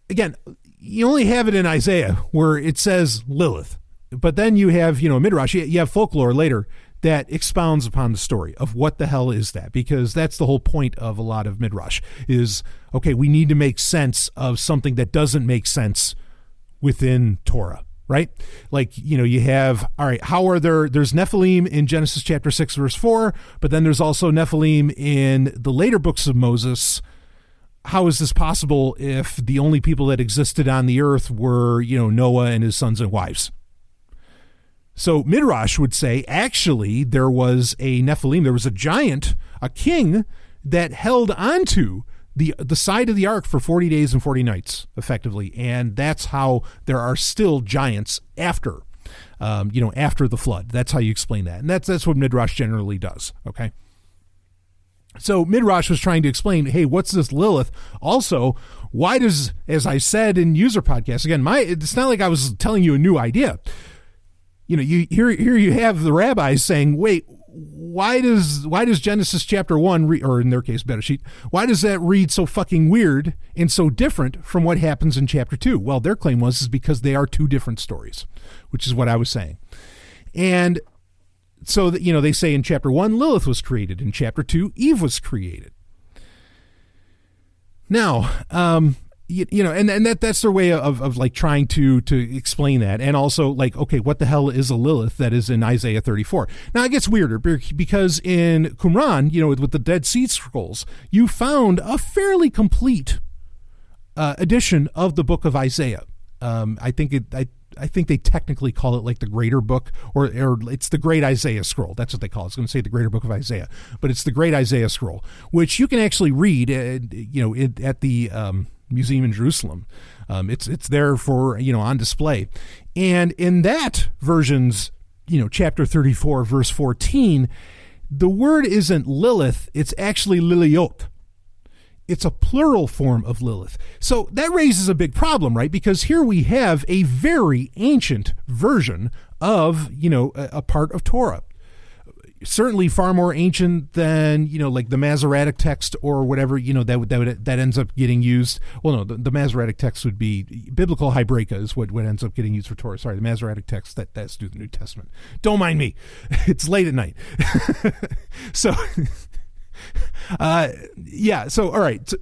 again, you only have it in Isaiah where it says Lilith, but then you have, Midrash, you have folklore later that expounds upon the story of what the hell is that, because that's the whole point of a lot of Midrash is, okay, we need to make sense of something that doesn't make sense within Torah. Right? Like, you have, all right, there's Nephilim in Genesis chapter 6, verse 4, but then there's also Nephilim in the later books of Moses. How is this possible if the only people that existed on the earth were, Noah and his sons and wives? So Midrash would say, actually, there was a Nephilim, there was a giant, a king that held onto the side of the ark for 40 days and 40 nights, effectively. And that's how there are still giants after, after the flood. That's how you explain that. And that's what Midrash generally does, okay? So Midrash was trying to explain, hey, what's this Lilith? Also, why does, as I said in user podcasts, again, it's not like I was telling you a new idea. Here you have the rabbis saying, wait, why does Genesis chapter 1 or in their case Bereshit, why does that read so fucking weird and so different from what happens in chapter 2? Well, their claim is because they are two different stories, which is what I was saying. And so that, they say in chapter 1 Lilith was created, in chapter 2 Eve was created. Now, and that's their way of like trying to explain that. And also like, okay, what the hell is a Lilith that is in Isaiah 34? Now it gets weirder because in Qumran, with the Dead Sea Scrolls, you found a fairly complete edition of the book of Isaiah. I think they technically call it like the Greater Book, or it's the Great Isaiah Scroll. That's what they call it. I was going to say the Greater Book of Isaiah, but it's the Great Isaiah Scroll, which you can actually read, at the Museum in Jerusalem. It's there for, on display. And in that version's, chapter 34, verse 14, the word isn't Lilith, it's actually Liliot. It's a plural form of Lilith. So that raises a big problem, right? Because here we have a very ancient version of, a part of Torah. Certainly far more ancient than, like the Masoretic text or whatever, that ends up getting used. Well, no, the Masoretic text would be biblical Hebraica is what ends up getting used for Torah. Sorry, the Masoretic text, that's through the New Testament. Don't mind me. It's late at night. So... So, all right. So,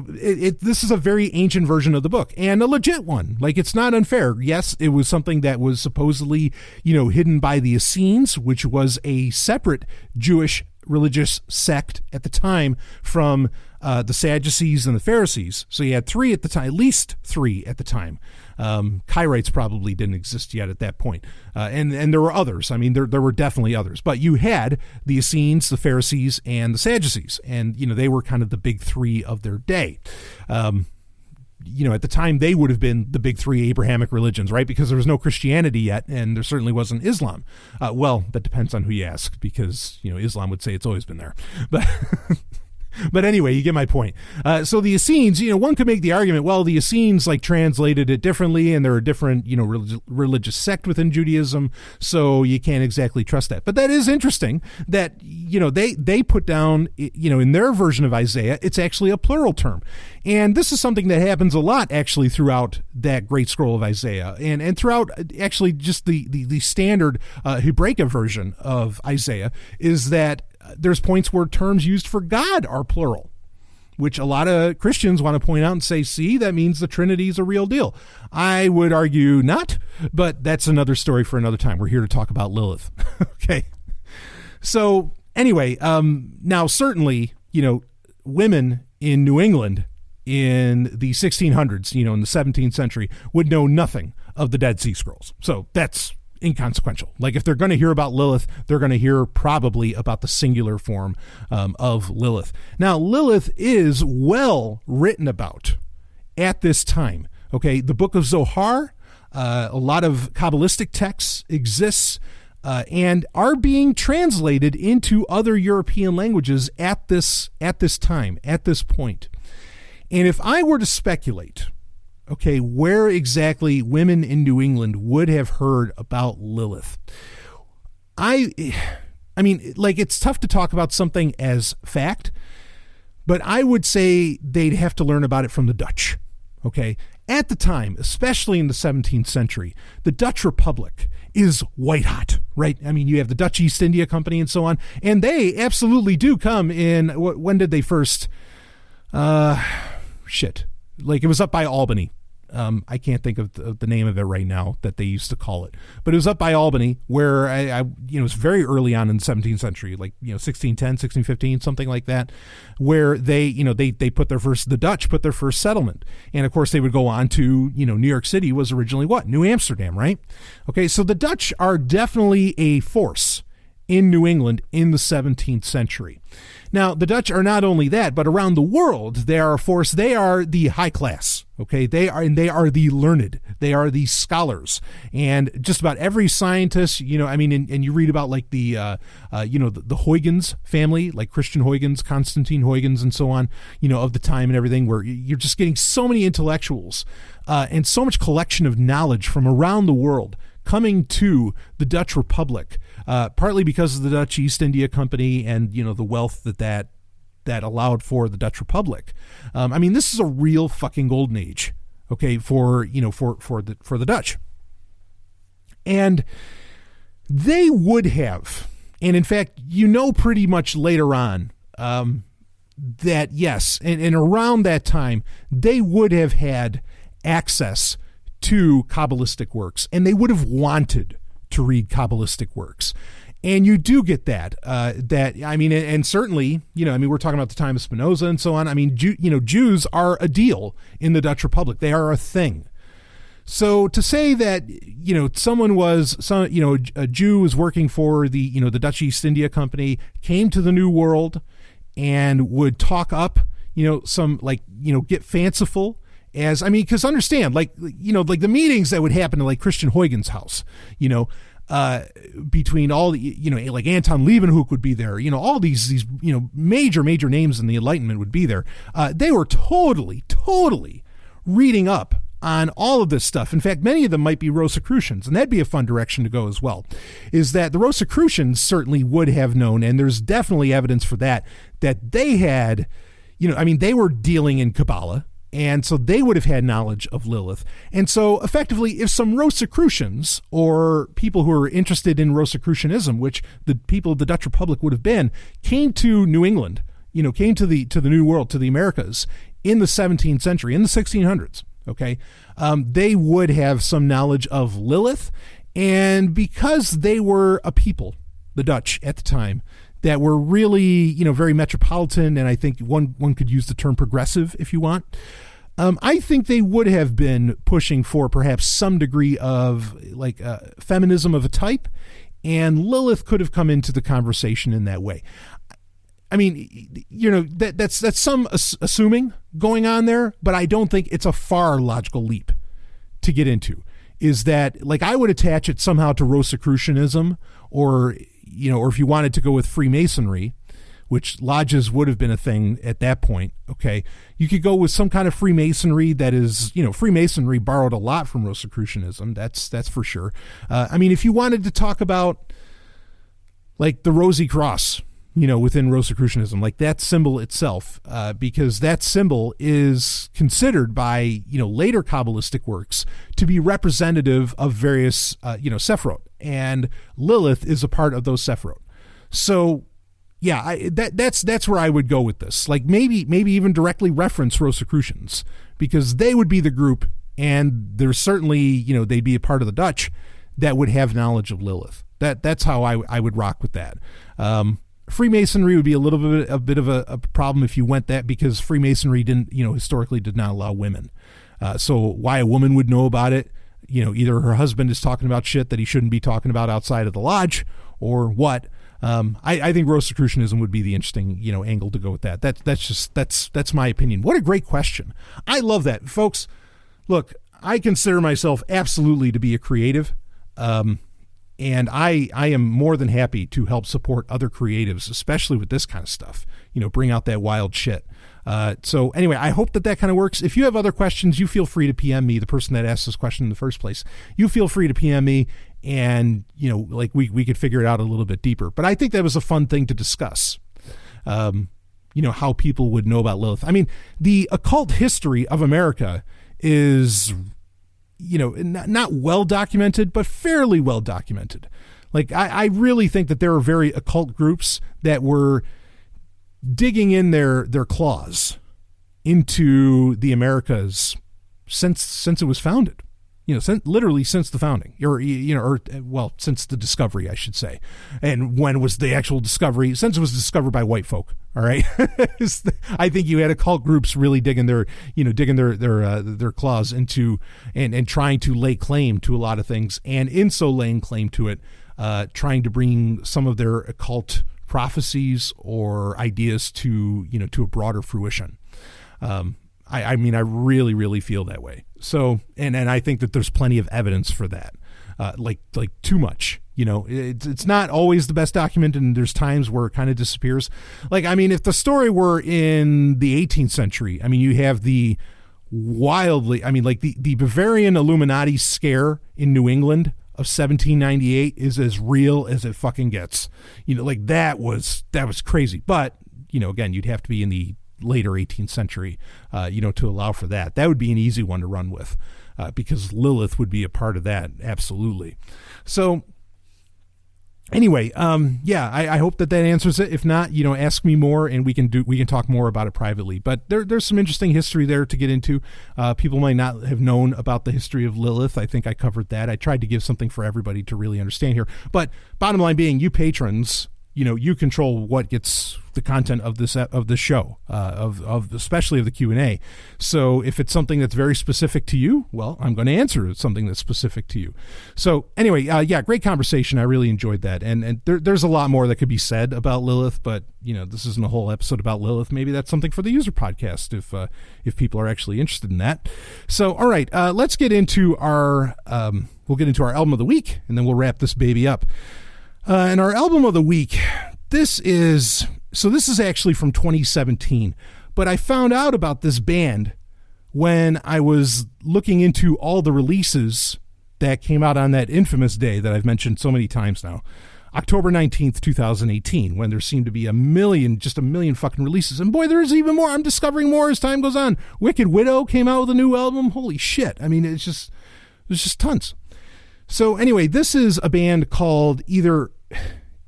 this is a very ancient version of the book and a legit one. Like, it's not unfair. Yes, it was something that was supposedly, hidden by the Essenes, which was a separate Jewish religious sect at the time from the Sadducees and the Pharisees. So you had three at the time, at least three at the time. Kyrites probably didn't exist yet at that point. And there were others. I mean, there were definitely others. But you had the Essenes, the Pharisees, and the Sadducees. And, they were kind of the big three of their day. At the time, they would have been the big three Abrahamic religions, right? Because there was no Christianity yet, and there certainly wasn't Islam. Well, that depends on who you ask, because, Islam would say it's always been there. But... But anyway, you get my point. So the Essenes, one could make the argument, well, the Essenes like translated it differently, and they're a different, religious sect within Judaism, so you can't exactly trust that. But that is interesting that, they put down, in their version of Isaiah, it's actually a plural term. And this is something that happens a lot actually throughout that great scroll of Isaiah and throughout actually just the standard Hebraica version of Isaiah is that there's points where terms used for God are plural, which a lot of Christians want to point out and say, see, that means the Trinity is a real deal. I would argue not, but that's another story for another time. We're here to talk about Lilith. Okay. So anyway, now certainly, women in New England in the 1600s, in the 17th century would know nothing of the Dead Sea Scrolls. So that's inconsequential. Like if they're going to hear about Lilith, they're going to hear probably about the singular form of Lilith. Now, Lilith is well written about at this time. Okay, the Book of Zohar, a lot of Kabbalistic texts exists and are being translated into other European languages at this time, at this point. And if I were to speculate, okay, where exactly women in New England would have heard about Lilith, I mean, like, it's tough to talk about something as fact, but I would say they'd have to learn about it from the Dutch. Okay, at the time, especially in the 17th century, the Dutch Republic is white hot, right? I mean, you have the Dutch East India Company and so on, and they absolutely do come in. When did they first? Like, it was up by Albany. I can't think of the name of it right now that they used to call it, but it was up by Albany where it was very early on in the 17th century, like, 1610, 1615, something like that, where they put the Dutch put their first settlement. And of course they would go on to, New York City was originally what? New Amsterdam, right? Okay. So the Dutch are definitely a force in New England in the 17th century. Now, the Dutch are not only that, but around the world, they are a force. They are the high class, okay? They are the learned. They are the scholars. And just about every scientist, and you read about like the Huygens family, like Christian Huygens, Constantine Huygens, and so on, of the time and everything, where you're just getting so many intellectuals and so much collection of knowledge from around the world coming to the Dutch Republic, partly because of the Dutch East India Company and, the wealth that allowed for the Dutch Republic. This is a real fucking golden age, okay, for the Dutch. And they would have, and in fact, pretty much later on, that yes, and around that time, they would have had access to Kabbalistic works, and they would have wanted to read Kabbalistic works. And you do get that, and certainly, we're talking about the time of Spinoza and so on. Jews are a deal in the Dutch Republic. They are a thing. So to say that, a Jew was working for the Dutch East India Company, came to the New World and would talk up, get fanciful, because understand, like the meetings that would happen to like Christian Huygens' house, between all the, like Anton Leeuwenhoek would be there, all these major names in the Enlightenment would be there. They were totally reading up on all of this stuff. In fact, many of them might be Rosicrucians, and that'd be a fun direction to go as well, is that the Rosicrucians certainly would have known, and there's definitely evidence for that they had, they were dealing in Kabbalah. And so they would have had knowledge of Lilith. And so effectively, if some Rosicrucians or people who are interested in Rosicrucianism, which the people of the Dutch Republic would have been, came to New England, came to the New World, to the Americas in the 17th century, in the 1600s, okay, they would have some knowledge of Lilith. And because they were a people, the Dutch at the time, that were really, very metropolitan, and I think one could use the term progressive if you want. I think they would have been pushing for perhaps some degree of feminism of a type, and Lilith could have come into the conversation in that way. That's some assuming going on there, but I don't think it's a far logical leap to get into. Is that, I would attach it somehow to Rosicrucianism, or if you wanted to go with Freemasonry, which lodges would have been a thing at that point, okay, you could go with some kind of Freemasonry that is, Freemasonry borrowed a lot from Rosicrucianism, that's for sure. If you wanted to talk about, the Rosy Cross, within Rosicrucianism, that symbol itself, because that symbol is considered by, later Kabbalistic works to be representative of various, Sephiroth, and Lilith is a part of those Sephiroth. So, yeah, that's where I would go with this. Maybe even directly reference Rosicrucians, because they would be the group, and there's certainly, they'd be a part of the Dutch that would have knowledge of Lilith. That's how I would rock with that. Freemasonry would be a bit of a problem if you went that, because Freemasonry historically did not allow women. So why a woman would know about it, either her husband is talking about shit that he shouldn't be talking about outside of the lodge or what. I think Rosicrucianism would be the interesting, angle to go with that. That's my opinion. What a great question. I love that. Folks, look, I consider myself absolutely to be a creative. And I am more than happy to help support other creatives, especially with this kind of stuff, bring out that wild shit. So anyway, I hope that kind of works. If you have other questions, you feel free to PM me, the person that asked this question in the first place. You feel free to PM me, and, we could figure it out a little bit deeper. But I think that was a fun thing to discuss, how people would know about Lilith. I mean, the occult history of America is, not well documented, but fairly well documented. I really think that there are very occult groups that were digging in their claws into the Americas since it was founded. Literally since the founding, since the discovery, I should say. And when was the actual discovery? Since it was discovered by white folk. All right. I think you had occult groups really digging their claws into and trying to lay claim to a lot of things. And in so laying claim to it, trying to bring some of their occult prophecies or ideas to a broader fruition. I mean, I really, really feel that way. So, and I think that there's plenty of evidence for that. Like too much, it's not always the best documented, and there's times where it kind of disappears. If the story were in the 18th century, you have the wildly, the Bavarian Illuminati scare in New England of 1798 is as real as it fucking gets. That was crazy. But, again, you'd have to be in the later 18th century, to allow for that. That would be an easy one to run with, because Lilith would be a part of that. Absolutely. So anyway, I hope that answers it. If not, ask me more and we can talk more about it privately. But there's some interesting history there to get into. People might not have known about the history of Lilith. I think I covered that. I tried to give something for everybody to really understand here. But bottom line being, you patrons, you control what gets the content of this show, especially of the Q&A. So if it's something that's very specific to you, well, I'm going to answer something that's specific to you. So anyway, great conversation. I really enjoyed that. And there's a lot more that could be said about Lilith, but this isn't a whole episode about Lilith. Maybe that's something for the user podcast if people are actually interested in that. So, all right, let's get into our album of the week, and then we'll wrap this baby up. And our album of the week, this is actually from 2017, but I found out about this band when I was looking into all the releases that came out on that infamous day that I've mentioned so many times now, October 19th, 2018, when there seemed to be a million fucking releases. And boy, there's even more. I'm discovering more as time goes on. Wicked Widow came out with a new album. Holy shit. there's just tons. So anyway, this is a band called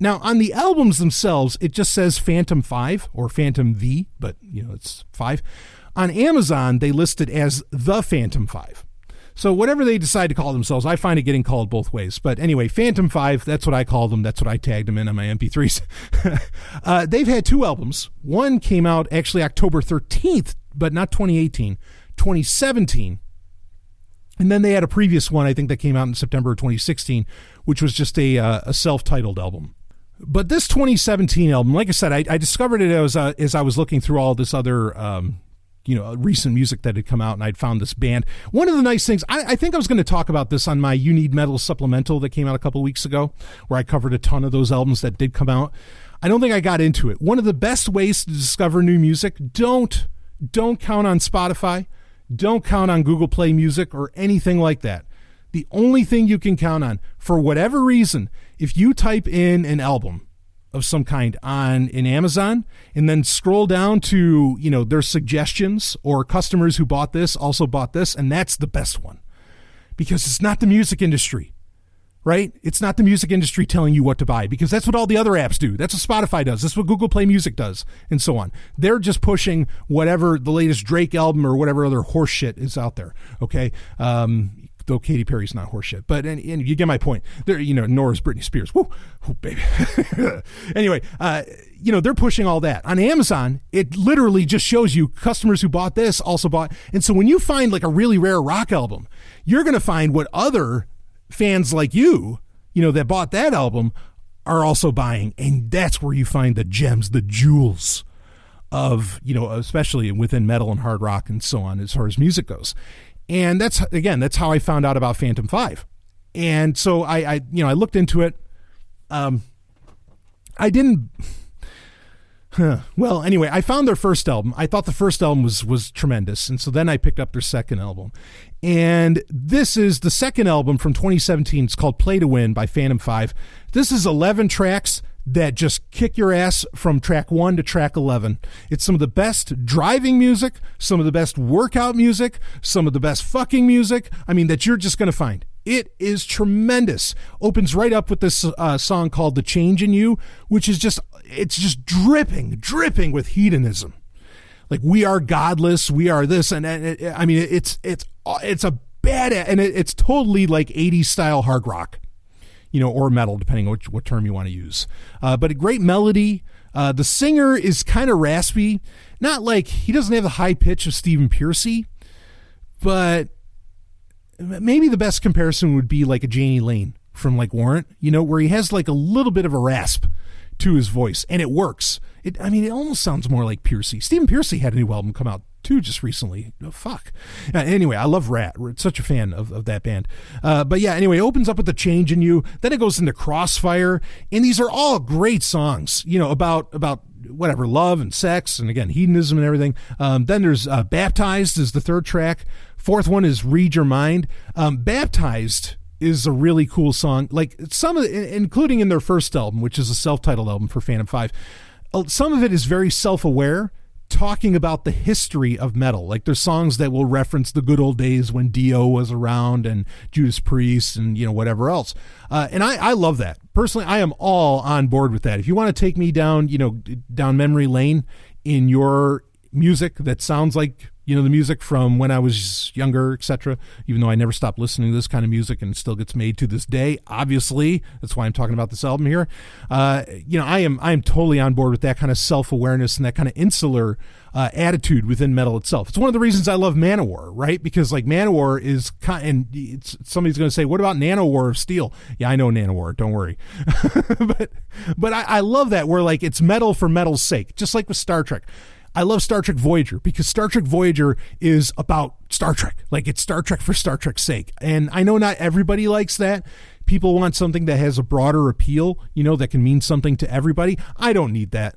now on the albums themselves, it just says Phantom 5 or Phantom V, but it's 5. On Amazon, they list it as The Phantom 5. So whatever they decide to call themselves, I find it getting called both ways. But anyway, Phantom 5, that's what I called them. That's what I tagged them in on my MP3s. They've had 2 albums. One came out actually October 13th, but not 2018, 2017. And then they had a previous one, I think, that came out in September of 2016, which was just a self-titled album. But this 2017 album, like I said, I discovered it as I was looking through all this other, recent music that had come out, and I'd found this band. One of the nice things, I think I was going to talk about this on my You Need Metal supplemental that came out a couple of weeks ago, where I covered a ton of those albums that did come out. I don't think I got into it. One of the best ways to discover new music, don't count on Spotify. Don't count on Google Play Music or anything like that. The only thing you can count on, for whatever reason, if you type in an album of some kind in Amazon and then scroll down to, their suggestions or customers who bought this also bought this, and that's the best one. Because it's not the music industry, right? It's not the music industry telling you what to buy, because that's what all the other apps do. That's what Spotify does. That's what Google Play Music does, and so on. They're just pushing whatever the latest Drake album or whatever other horse shit is out there, okay? though Katy Perry's not horseshit. But and you get my point. There, Nora's Britney Spears. Woo, baby. Anyway, they're pushing all that on Amazon. It literally just shows you customers who bought this also bought. And so when you find like a really rare rock album, you're going to find what other fans like you that bought that album are also buying, and that's where you find the gems, the jewels of, especially within metal and hard rock and so on as far as music goes. And that's how I found out about Phantom 5. And so I looked into it. I didn't, well, anyway, I found their first album. I thought the first album was tremendous. And so then I picked up their second album. And this is the second album from 2017. It's called Play to Win by Phantom 5. This is 11 tracks that just kick your ass from track 1 to track 11. It's some of the best driving music, some of the best workout music, some of the best fucking music, that you're just going to find. It is tremendous. Opens right up with this song called The Change in You, which is just dripping with hedonism. Like, we are godless, we are this, and it's a bad, and it's totally like 80s style hard rock. Or metal, depending on what term you want to use. But a great melody. The singer is kind of raspy. Not like, he doesn't have the high pitch of Stephen Pearcy, but maybe the best comparison would be like a Janie Lane from like Warrant, where he has like a little bit of a rasp to his voice, and it works. It almost sounds more like Pearcy. Stephen Pearcy had a new album come out too just recently. Oh, fuck. Anyway, I love Rat. We're such a fan of that band. But yeah, anyway, it opens up with The Change in You. Then it goes into Crossfire. And these are all great songs, about whatever, love and sex and, again, hedonism and everything. Then there's Baptized is the third track. Fourth one is Read Your Mind. Baptized is a really cool song. Like, some of it, including in their first album, which is a self-titled album for Phantom 5, some of it is very self-aware, talking about the history of metal. Like, there's songs that will reference the good old days when Dio was around and Judas Priest and whatever else. And I love that. Personally, I am all on board with that. If you want to take me down, down memory lane in your music that sounds like the music from when I was younger, etc., even though I never stopped listening to this kind of music and it still gets made to this day, obviously. That's why I'm talking about this album here. I am totally on board with that kind of self-awareness and that kind of insular attitude within metal itself. It's one of the reasons I love Manowar, right? Because like Manowar is somebody's going to say, what about Nanowar of Steel? Yeah, I know Nanowar, don't worry. but I love that, where like it's metal for metal's sake, just like with Star Trek. I love Star Trek Voyager because Star Trek Voyager is about Star Trek. Like, it's Star Trek for Star Trek's sake. And I know not everybody likes that. People want something that has a broader appeal, that can mean something to everybody. I don't need that.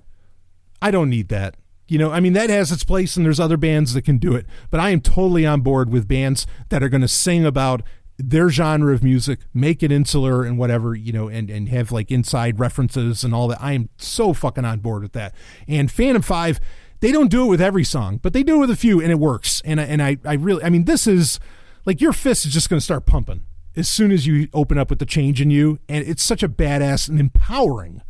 That has its place, and there's other bands that can do it. But I am totally on board with bands that are going to sing about their genre of music, make it insular and whatever, and have like inside references and all that. I am so fucking on board with that. And Phantom 5, they don't do it with every song, but they do it with a few, and it works. And I really, this is like, your fist is just going to start pumping as soon as you open up with The Change in You. And it's such a badass and empowering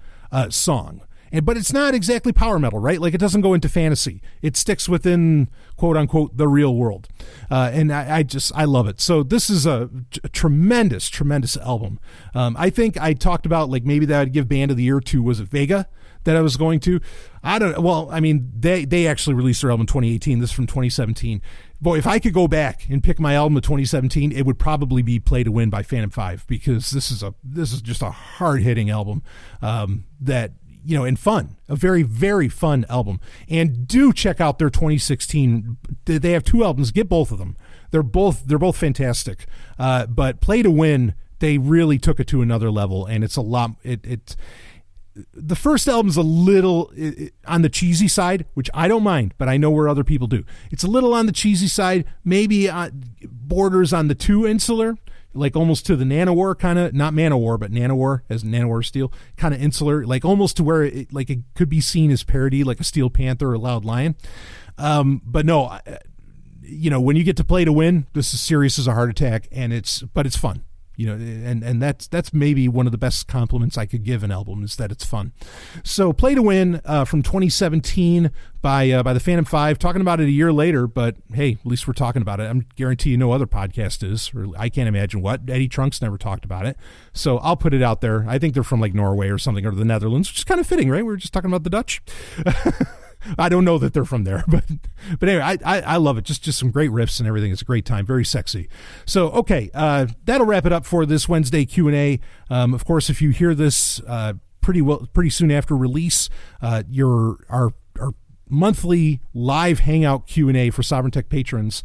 song. But it's not exactly power metal, right? Like, it doesn't go into fantasy. It sticks within, quote unquote, the real world. And I love it. So this is a tremendous album. I think I talked about, like, maybe that I'd give Band of the Year to, was it Vega that I was going to? I don't know. Well, they actually released their album in 2018. This is from 2017. Boy, if I could go back and pick my album of 2017, it would probably be Play to Win by Phantom 5, because this is just a hard-hitting album that, and fun. A very, very fun album. And do check out their 2016. They have two albums. Get both of them. They're both fantastic. But Play to Win, they really took it to another level, and it's a lot. The first album's a little on the cheesy side, which I don't mind, but I know where other people do. It's a little on the cheesy side, maybe borders on the too insular, like almost to the Nanowar kind of, not Manowar, but Nanowar, as Nanowar Steel, kind of insular, like almost to where it could be seen as parody, like a Steel Panther or Loud Lion. But no, when you get to Play to Win, this is serious as a heart attack, and it's fun. and that's maybe one of the best compliments I could give an album, is that it's fun. So Play to Win from 2017 by the Phantom 5, talking about it a year later, but hey, at least we're talking about it. I'm guarantee you no other podcast is, or I can't imagine what. Eddie Trunks never talked about it, so I'll put it out there. I think they're from like Norway or something, or the Netherlands, which is kind of fitting, right? We were just talking about the Dutch. I don't know that they're from there, but anyway, I love it. Just some great riffs and everything. It's a great time. Very sexy. So, okay, that'll wrap it up for this Wednesday Q&A. Of course, if you hear this pretty soon after release, our monthly live hangout Q&A for Sovereign Tech patrons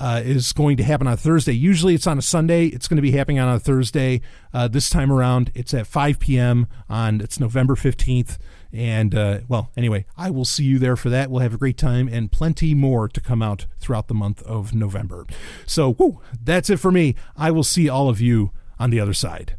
is going to happen on Thursday. Usually it's on a Sunday. It's going to be happening on a Thursday. This time around, it's at 5 p.m. It's November 15th. And, anyway, I will see you there for that. We'll have a great time and plenty more to come out throughout the month of November. So, that's it for me. I will see all of you on the other side.